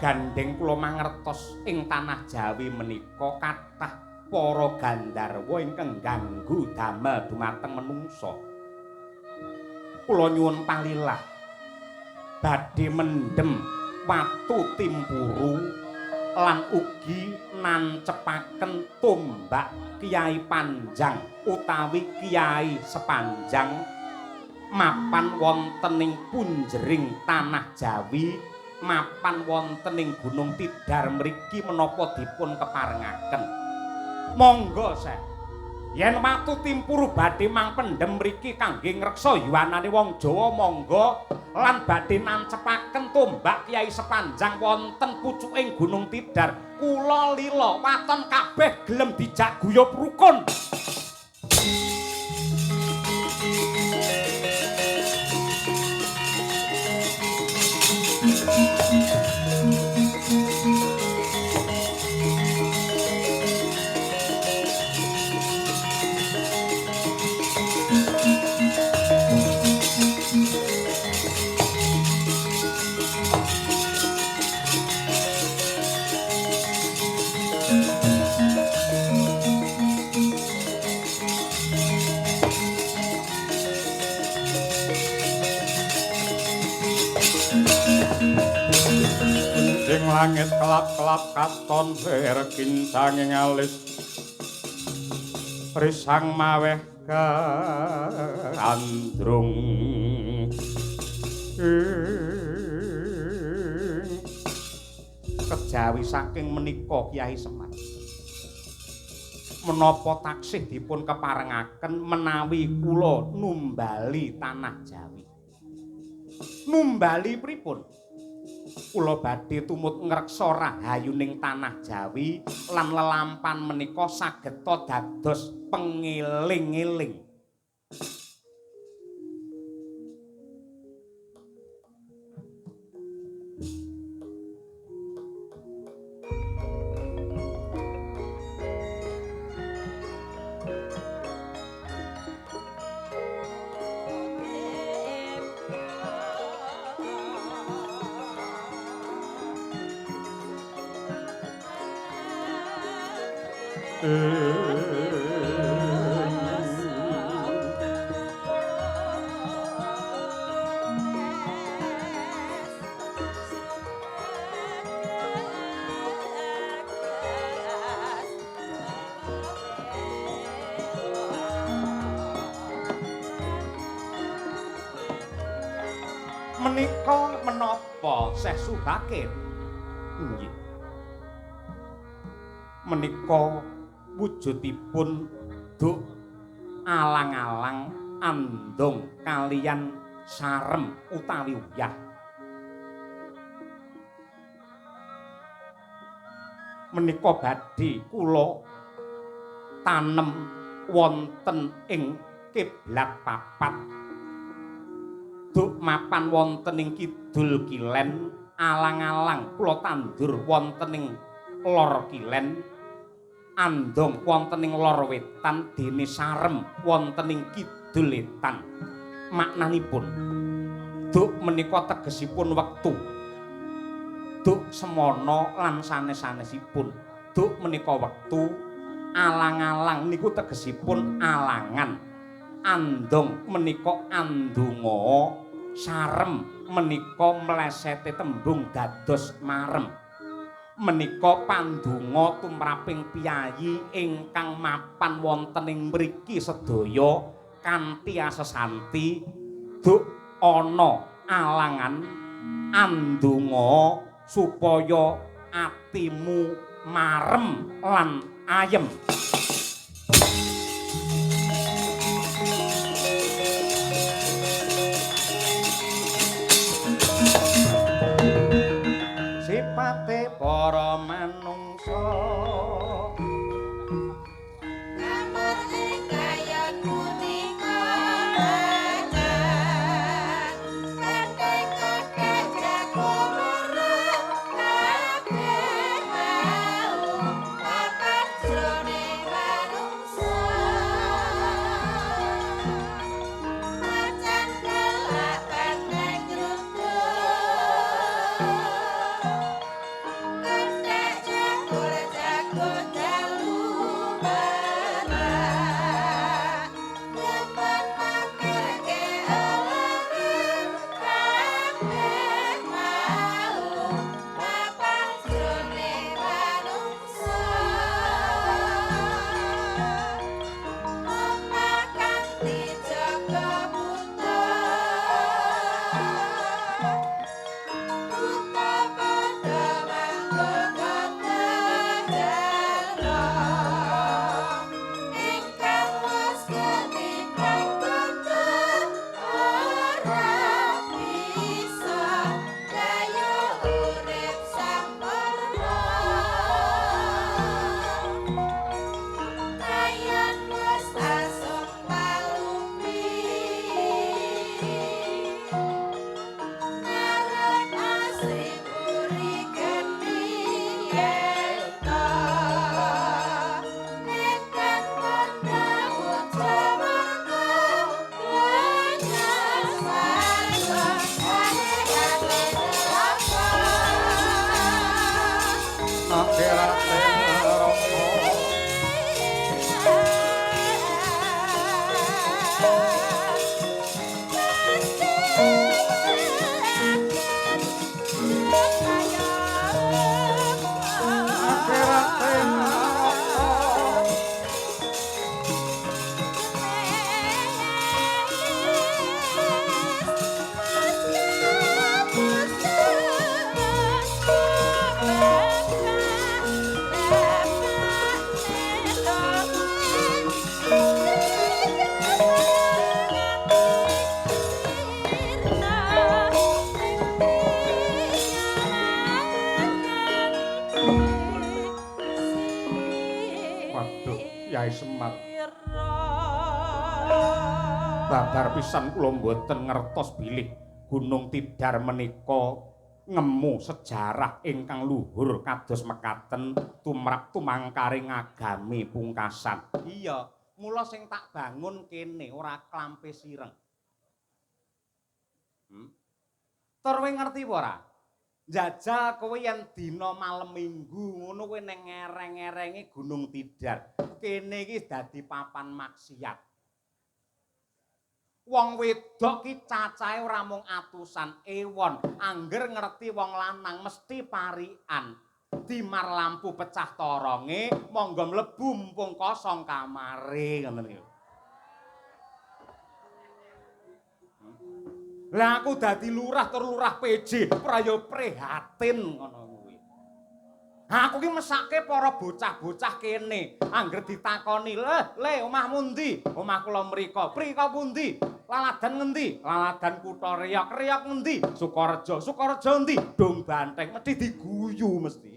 gandeng kula mangertos ing tanah Jawi menika kathah para Gandharwa ingkang ganggu damel dumateng menungsa. Kula nyuwun palilah badhe mendhem watu timpuru lan ugi nancepaken tombak Kiai Panjang utawi Kiai Sepanjang mapan wonten ing punjering tanah Jawi, mapan wonten ing Gunung Tidar mriki menapa dipun keparengaken. Monggo, Syekh. Yen watu timpuru badhe mangpendhem mriki kangge ngreksa yuwanane wong Jawa, monggo, lan badhe nancepaken tombak Kiai Sepanjang wonten pucuking Gunung Tidar, kula lila waton kabeh gelem dijak guyub rukun. Langit kelap-kelap katon sir kincanging alis risang maweh gandrung kejawi saking menika Kyai Semar menapa taksih dipun keparengaken menawi kula numbali tanah Jawi numbali pripun kula badhe tumut ngreksa rahayuning tanah Jawi lan lelampan menika sageta dados pengeling-eling. Menika menapa Syekh Subakir? Nggih. Menika wujudipun duk alang-alang andong kalian sarem utawi uyah. Menika badhe kula tanem wonten ing kiblat papat duk mapan wonten ing kidul kilen alang-alang kula tandur wonten ing lor kilen andong wonten ing lor wetan dene sarem wonten ing kidul wetan maknanipun duk menika tegesipun wektu duk semana lan sanes-sanesipun duk menika wektu alang-alang niku tegesipun alangan andong menika andunga sarem menika mlesete tembung dados marem menika pandonga tumraping piyayi ingkang mapan wonten ing mriki sedaya kanthi asesanti duk ana alangan andonga supaya atimu marem lan ayem. Sipate para manungsa kamar ing kayon punika bacan kotek-kotek jago merah kabeh mau papat jroning manungsa macan kelak banteng Yai Semar. Babar pisan kula mboten ngertos bilih Gunung Tidar menika ngemu sejarah ingkang luhur kados mekaten tumrap tumangkaring agami pungkasan. Iya, mula sing tak bangun kene ora klampe sireng. Tur kowe ngerti apa ora? Njajal kowe yen dina malem Minggu ngono kowe ning ngereng-ngerenge Gunung Tidar. Kene iki dadi papan maksiat. Wong wedok ki cacahe ora mung atusan ewon, angger ngerti wong lanang mesti parikan. Dimar lampu pecah toronge, monggo mlebu mumpung kosong kamare ngoten niku. Lah aku dadi lurah tur lurah PJ, praya prihatin ngono kuwi. Aku ki mesake para bocah-bocah kene, angger ditakoni, "Le, omahmu ndi?" "Omah kula mriko." "Mriko pundi?" "Laladan ngendi?" "Laladan Kutha Riok." "Riok ngendi?" "Sukorejo." "Sukorejo endi?" "Dong Banteng." Mesti diguyu mesti.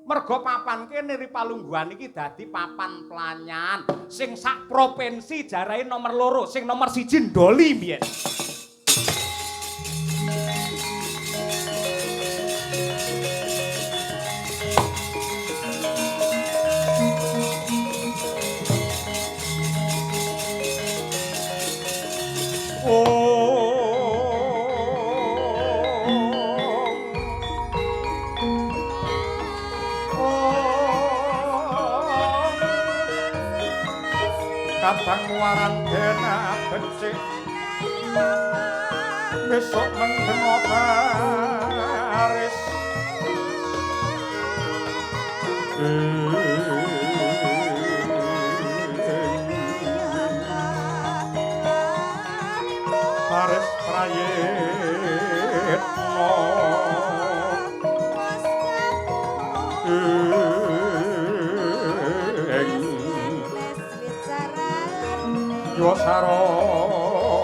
Mergo papan kene Ripalungguhan iki dadi papan pelanyan sing sak provinsi jarahe nomor 2, sing nomor 1 Ndoli mbiyen. Kadang muaran dena becik besok mendemo baris baris prayitno Yo saronto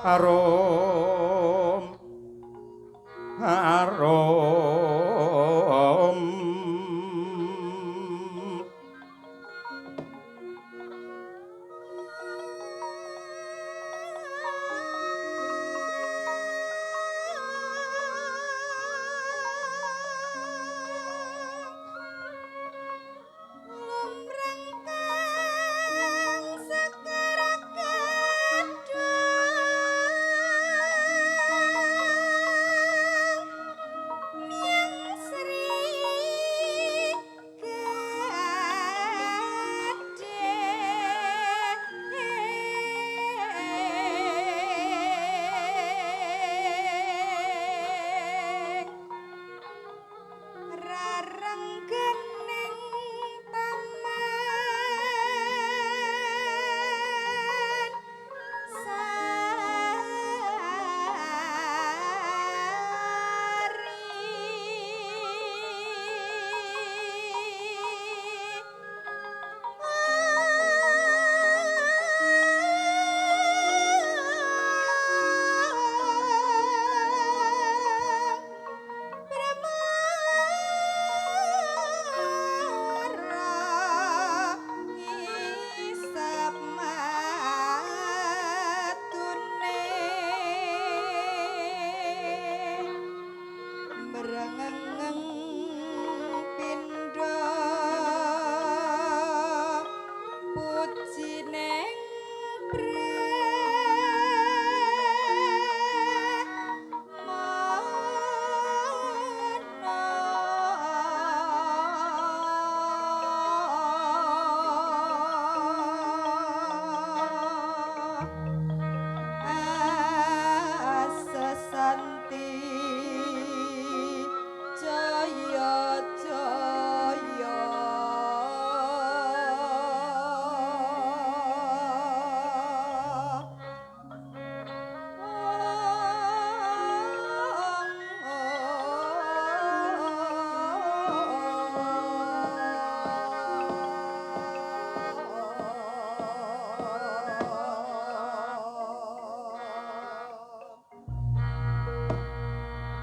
arum arum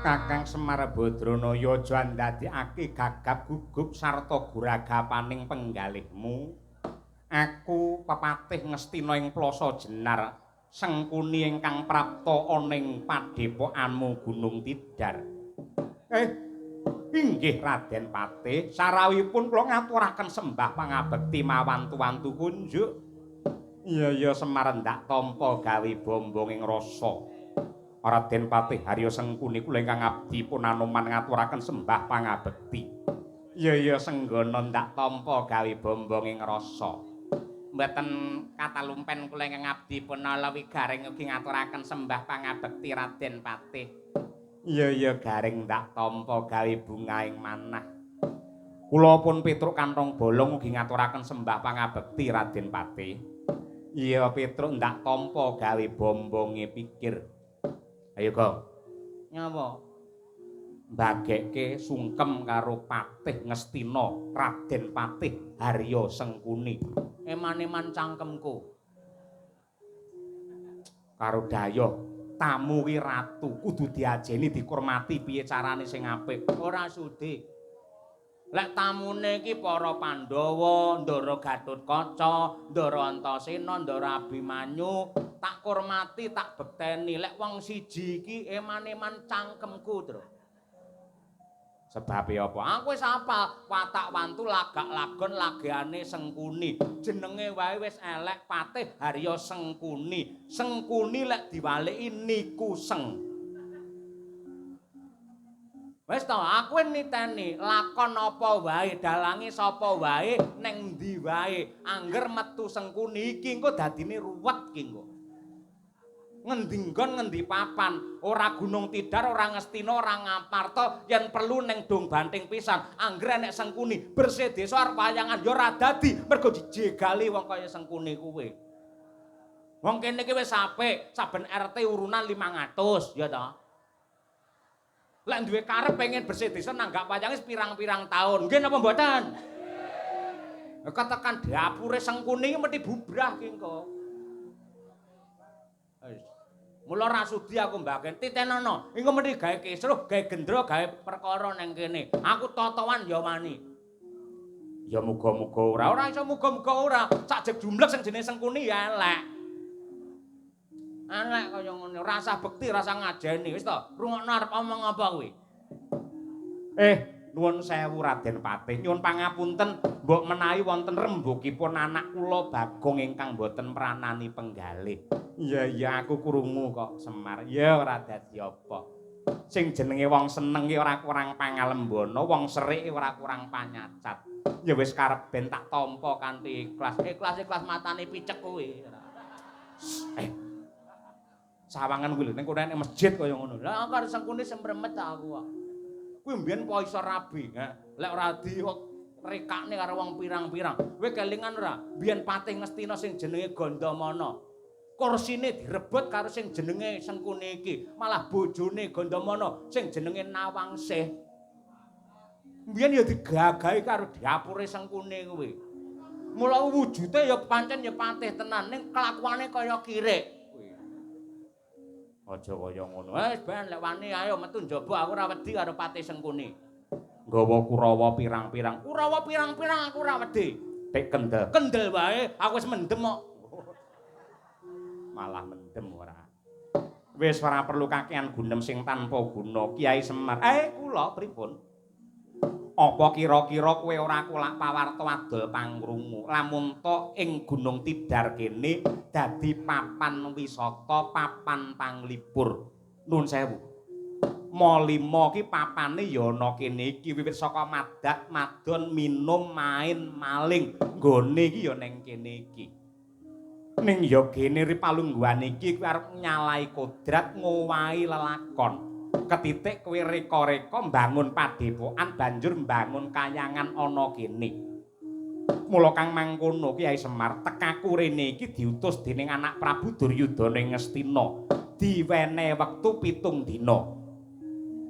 Kakang Semar Badranaya aja ndadekake gagap gugup sarta guragapaning penggalihmu. Aku pepatih ngestina ing plasa Jenar Sengkuni ingkang prapta ana ing padepokanmu Gunung Tidar. Inggih Raden Patih, sarawipun kula ngaturaken sembah pangabekti mawantu-wantu kunjuk. Iya Semar ndak tampa gawe bombonging rasa. Raden Patih Harya Sengkuni kula ingkang abdi pun anoman ngaturaken sembah pangabekti. Iya senggana ndak tampa gawe bombonging rasa. Mboten katalumpen kula ingkang abdi pun Alawigaring ugi ngaturaken sembah pangabekti Raden Patih. Iya garing ndak tampa gawe bungaing manah. Kula pun Petruk Kantong Bolong ugi ngaturaken sembah pangabekti Raden Patih. Iya Petruk ndak tampa gawe bombonge pikir. Ayo Gong. Nyapa? Mbagekke sungkem karo Patih Ngastina Raden Patih Harya Sengkuni. Eman-eman cangkemku. Karo dayoh tamu ki ratu kudu diajeni dihormati piye carane sing apik. Ora sudi. Lek tamune iki para Pandhawa, Ndara Gatotkaca, Ndara Antasena, Ndara Abimanyu, tak hormati, tak bekteni. Lek wong siji iki eman-eman cangkemku, Tru. Sebabe apa? Aku wis apal watak wantu lagak lagon lageane Sengkuni. Jenenge wae wis elek Patih Harya Sengkuni. Sengkuni lek diwaleki niku Seng. Wis to, aku niteni lakon apa wae, dalange sapa wae, ning ndi wae, angger metu Sengkuni iki engko dadine ruwet ki engko. Ngendi nggon ngendi papan, ora Gunung Tidar, ora Ngastina, ora Ngamarta, yen perlu ning Dong Banting pisan. Angger enek Sengkuni, bersih desa arep wayangan ya ora dadi, mergo dijegali wong kaya Sengkuni kuwi. Wong kene iki wis apik, saben RT urunan 500, ya ta? Lek duwe karep pengen bersih desa nanggap wayange pirang-pirang taun. Nggih napa mboten? Ketekan dapure Sengkuni mesti bubrah ki engko. Wis. Mula ra sudi aku mbaken titenono. Engko mesti gawe kisruh, gawe gendro, gawe perkara ning kene. Aku totoan ya wani. Ya muga-muga ora iso muga-muga ora. Sak jumlek sing jenenge Sengkuni ya elek. Elek kaya ngono, rasa bekti, rasa ngajeni. Wis to, rungokno arep omong apa kuwi? Nuwun sewu Raden Patih, nyuwun pangapunten, mbok menawi wonten rembugipun anak kula Bagong ingkang boten pranani penggalih. Iya, aku krungu kok Semar. Ya ora dadi apa. Sing jenenge wong seneng ki ora kurang pangalembana, wong serik ora kurang panyacat. Ya wis karep ben tak tampa kanthi ikhlas. Ikhlas matane picek kuwi. Sawangan kuwi lho ning kono ning masjid kaya ngono. Lah karo Sengkuni semremet aku kok. Kuwi mbiyen po iso rabi, lek ora di rekakne karo wong pirang-pirang. Kowe kelingan ora? Mbiyen Patih Ngastina sing jenenge Gandamana. Kursine direbut karo sing jenenge Sengkuni iki. Malah bojone Gandamana sing jenenge Nawangsih. Mbiyen ya digagahi karo dapure Sengkuni kuwi. Mula wujude ya pancen ya Patih tenan, ning kelakuane kaya kirik. Aja kaya ngono. Wis ben lek wani ayo metu njaba aku ora wedi karo Patih Sengkuni. Nggawa Kurawa pirang-pirang. Kurawa pirang-pirang aku ora wedi. Tek kendel. Kendel wae aku wis mendem kok. Malah mendem ora. Wis ora perlu kakean gunem sing tanpa guna Kiai Semar. Kula pripun? Apa kira-kira kowe ora kulak pawarta adol pangrungu? Lamun to ing Gunung Tidar kene dadi papan wisata, papan panglipur. Nuwun sewu. Molima ki papane ya ana kene iki wiwit saka madak, madon, minum, main, maling. Nggone iki ya ning kene iki. Ning ya gene ripalungguhan iki kuwi arep nyalai kodrat ngowahi lelakon. Ketitik kowe reka-reka mbangun padepokan banjur mbangun kayangan ana kene. Mula kang mangkono Kiai Semar tekaku rene iki diutus dening anak Prabu Duryudana ing Ngastina. Diwene wektu 7 dina.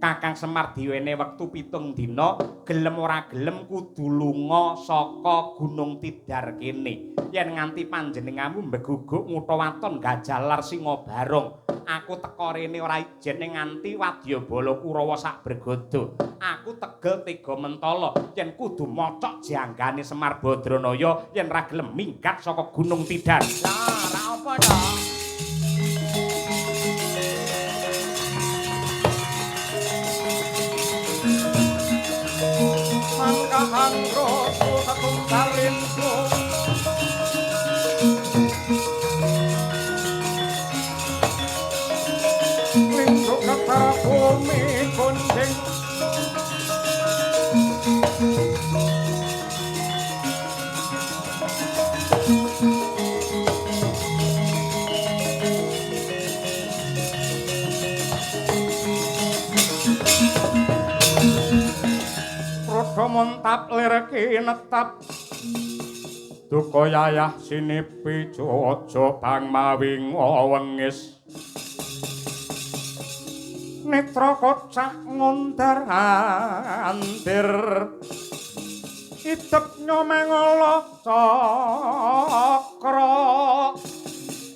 Kakang Semar diwene wektu 7 dina, gelem ora gelem kudu lunga saka Gunung Tidar kene. Yen nganti panjenenganmu mbeguguk ngutha waton Gajalar Singa Barong, aku teka rene ora ijen ning nganti Wadyabala Kurawa sak bergodo. Aku tegel tega mentala yen kudu mocok janggane Semar Badranaya yen ra gelem minggat saka Gunung Tidar. Lah, ra apa to? Mangka anggroso satunggalinmu linggo ketara bumi kunjing Rodo montap lireki netap Duka yayah sinipi jojo bang mawing wengis Netra kocak ngundar andir Idep nyomengolo cakra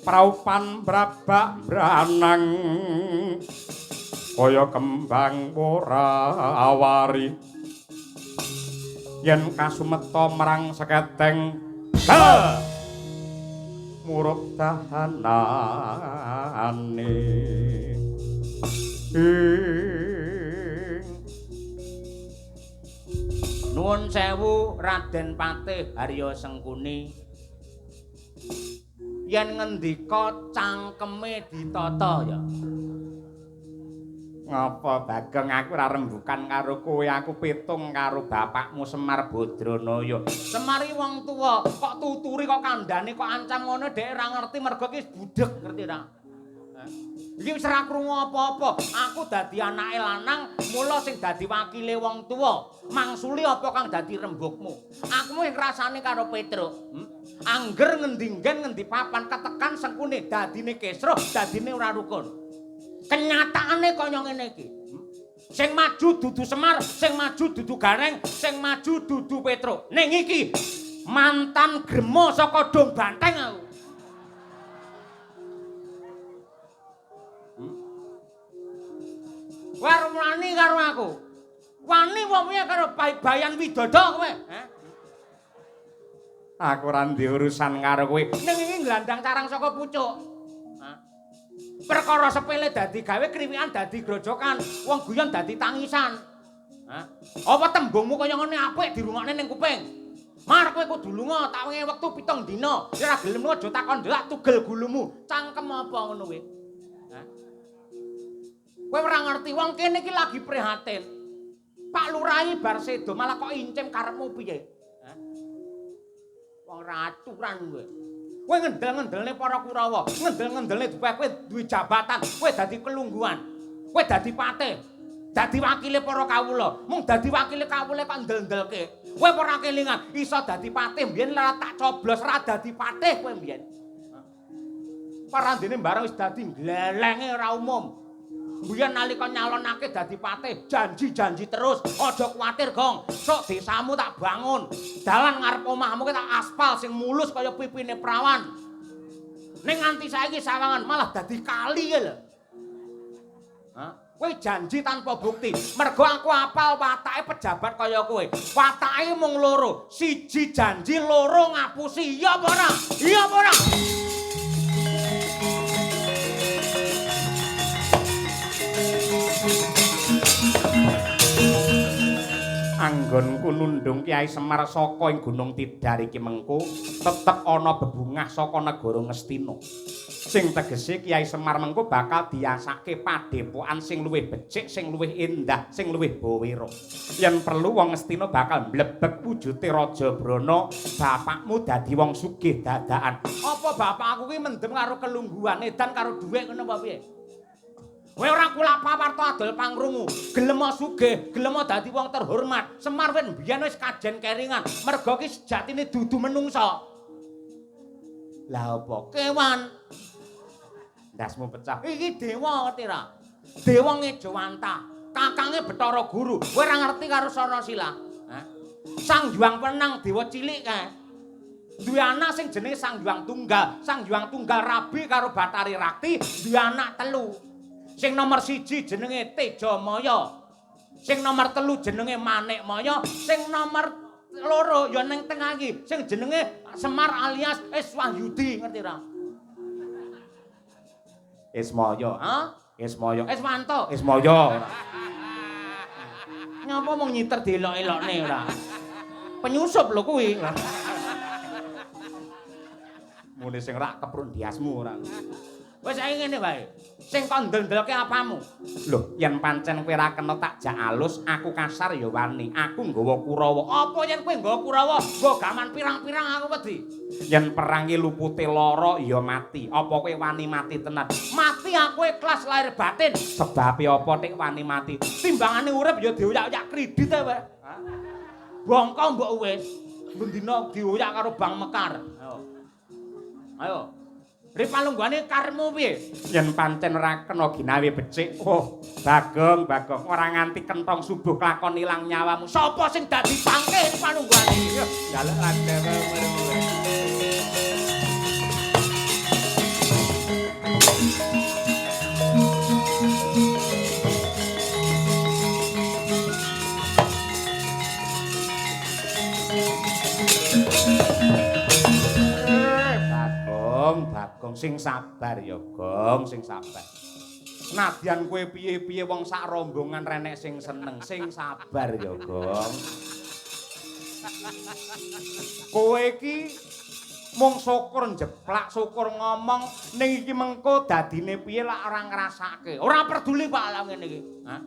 Praupan brabak branang Kaya kembang worawari Yen kasumeta marang seketeng murup dahanane Nuwun sewu Raden Patih Harya Sengkuni. Yen ngendika cangkeme ditata ya. Ngapa Bagong aku ora rembukan karo kowe aku pitung karo bapakmu Semar Badranaya. Semari wong tuwa kok tuturi kok kandhane kok ancam ngono dhek ora ngerti mergo iki budheg ngerti ra? Iki wis ora krungu apa-apa. Aku dadi anake lanang, mula sing dadi wakile wong tuwa. Mangsuli apa kang dadi rembugmu? Aku sing rasane karo Petruk. Angger ngendi-nggen ngendi papan ketekan Sengkuni dadine Kesra, dadine ora rukun. Kenyataane kaya ngene iki. Sing maju dudu Semar, sing maju dudu Gareng, sing maju dudu Petruk. Ning iki mantan gremo saka Dong Banteng aku. Kowe wani karo aku. Wani wong karo Bayan Widodo kowe, Aku ora ndek urusan karo kowe. Ning iki nglandang carang saka pucuk. Perkara sepele dadi gawe kriwikan dadi grojokan, wong guyon dadi tangisan. Apa tembungmu kaya ngene apik dirungokne ning kuping? Mar kowe kudu lunga, tak wengi wektu 7 dina. Yen ora gelem aja takon ndelok tugel gulumu. Cangkem apa ngono kowe? Kowe ora ngerti wong kene iki lagi prihatin. Pak Lurahi bar sedo malah kok incim karepmu piye? Wong ora aturan kowe. Kowe ngendel-ngendelne para Kurawa, ngendel-ngendelne dipek kowe duwe jabatan, kowe dadi kelungguhan. Kowe dadi patih, dadi wakile para kawula. Mung dadi wakile kawula kok ndel-ndelke. Kowe ora kelingan iso dadi patih mbiyen ora tak coblos ora dadi patih kowe mbiyen. Parandene barang wis dadi glelenge ora umum. Mbiyen nalika nyalonake dadi patih, janji-janji terus. Aja kuwatir, Gong. Sok desamu tak bangun. Dalan ngarep omahmu ki tak aspal sing mulus kaya pipine prawan. Ning nganti saiki sawangan malah dadi kali lho. Kowe janji tanpa bukti. Mergo aku apal watake pejabat kaya kowe. Watake mung loro. Siji janji, loro ngapusi. Iya apa ora? Iya apa ora? Anggonku nundung Kiai Semar saka ing Gunung Tidar iki mengko tetep ana bebungah saka negara Ngastina. Sing tegese Kiai Semar mengko bakal diasake padepokan sing luwih becik, sing luwih endah, sing luwih bawira. Yen perlu wong Ngastina bakal mlebek wujute Raja Brana, bapakmu dadi wong sugih dadakan. Apa bapakku ki mendem karo kelungguhan, edan karo dhuwit ngono apa piye? Kowe ora kulak pawarta adol pangrungu, gelem sugih, gelem dadi wong terhormat. Semar wen biyen wis kajen keringan, merga ki sejatine dudu menungsa. Lah apa kewan? Ndasmu pecah. Iki dewa ngerti ra? Dewa Ngejawanta, kakange Bathara Guru. Kowe ora ngerti karo Sarasila? Sang Hyang Wenang dewa cilik kae. duwe anak sing jenenge Sang Hyang Tunggal. Sang Hyang Tunggal rabi karo Bathari Rakti, duwe anak 3. Sing nomor 1 jenenge Tejamaya. Sing nomor 3 jenenge Manikmaya, sing nomor 2 ya ning tengah iki sing jenenge Semar alias Iswahyudi, ngerti ra? Ismaya. Hah? Ismaya. Iswanto. Ismaya. Nyapa mung nyiter delok-elokne ora. Penyusup lho kuwi. Mune sing rak keprun diasmu ora. Wis saiki ngene wae. Sing kon ndel-ndeloke apamu? Lho, yen pancen kowe ra kena tak jak alus, aku kasar ya wani. Aku nggawa Kurawa. Apa yen kowe nggawa Kurawa, nggo gaman pirang-pirang aku wedi. Yen perang iki lupute lara ya mati. Apa kowe wani mati tenan? Mati aku ikhlas lahir batin. Sebabe apa nek wani mati? Timbangane urip ya dioyak-oyak kredit ae wae. Bongko mbok wis. Bendina dioyak karo Bank Mekar. Ayo. Ayo. Ripalunggane karepmu piye? Yen pancen ora kena ginawe becik. Oh, Bagong, Bagong, ora nganti kentong subuh klakon ilang nyawamu. Sapa sing dadi pangke ripalunggane? Dalek landewe. Bagong sing sabar ya, Gong, sing sabar. Nadyan kowe piye-piye wong sak rombongan renek sing seneng, sing sabar ya, Gong. Kowe iki mung syukur njeplak, syukur ngomong ning iki mengko dadine piye lak ora ngrasake. Ora peduli Pak lak ngene iki. Hah?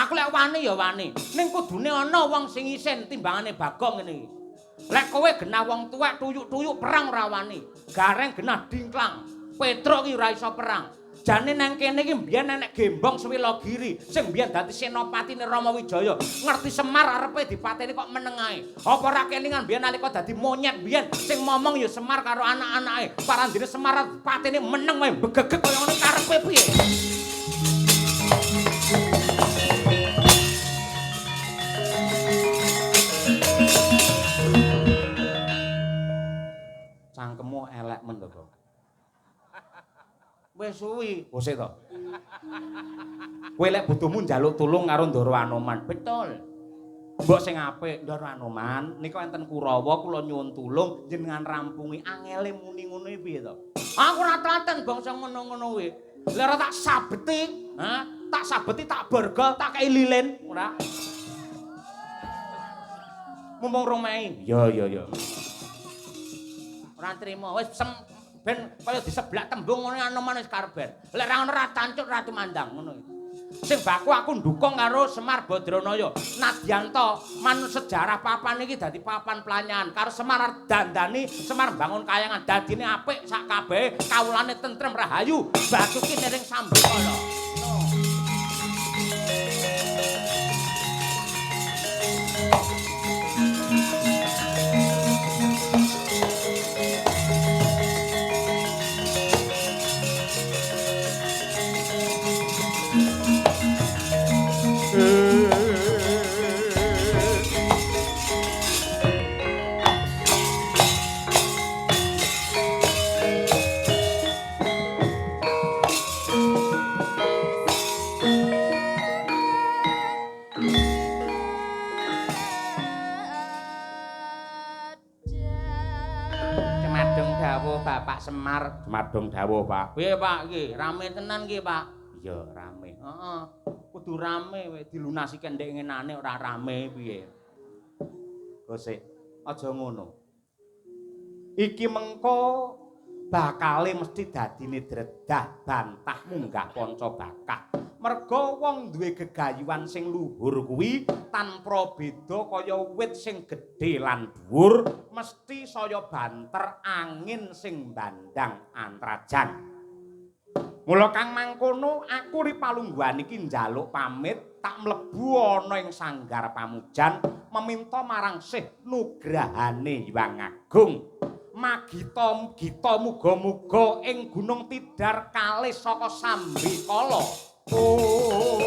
Aku lek wani ya wani. Ning kudune ana wong sing isin timbangane Bagong ngene iki. Lek kowe genah wong tuwek tuyuk-tuyuk perang ora wani. Gareng genah dingklang. Petruk ki ora iso perang. Jane nang kene iki mbiyen nenek Gembong Swilagiri sing mbiyen dadi senopatine Rama Wijaya. Ngerti Semar arepe dipateni kok meneng ae. Apa ora kelingan mbiyen nalika dadi monyet mbiyen sing momong ya Semar karo anak-anake. Parandene Semar pateni meneng wae begegek kaya ngene karepe piye? Cangkemmu elek men to, Bang. Wis suwi. Wis to. Kowe lek butuhmu njaluk tulung karo Ndara Anoman. Betul. Mbok sing apik Ndara Anoman, nika enten Kurawa kula nyuwun tulung jenengan rampungi angele muni ngono piye to? Aku ora telaten bangsa ngono-ngono kuwi. Lek ora tak sabeti, tak sabeti tak borgol, tak kei lilin, ora. Mumpung rumei. Ya. Ora trimo, wis ben kaya diseblak tembung ngono Anoman wis karben. Lek ra ngono ra cancut ra tumandang ngono. Sing baku aku ndukung karo Semar Badranaya. Nadyanto manut sejarah papan iki dadi papan planyan. Karo Semar dandani, Semar bangun kayangan dadine apik sak kabehe, kawulane tentrem rahayu, Basuki nering sambikala. Bapak Semar Madung dawuh, Pak. piye Pak iki rame tenan iki Pak. Iya, rame. Heeh. Kudu rame we dilunasike ndek ngenane ora rame piye. Gosik, aja ngono. Iki mengko bakale mesti dadine dredah bantah munggah panca bakah. Merga wong duwe gegayuhan sing luhur kuwi tanpa beda kaya wit sing gedhe lan dhuwur mesti saya banter angin sing bandang antrajan. Mula kang mangkono aku Ripalungguhan iki njaluk pamit tak mlebu ana ing sanggar pamujan meminta marang Sih nugrahane Hyang Agung. Magita muga-muga ing Gunung Tidar kalih saka Sambikala. Oh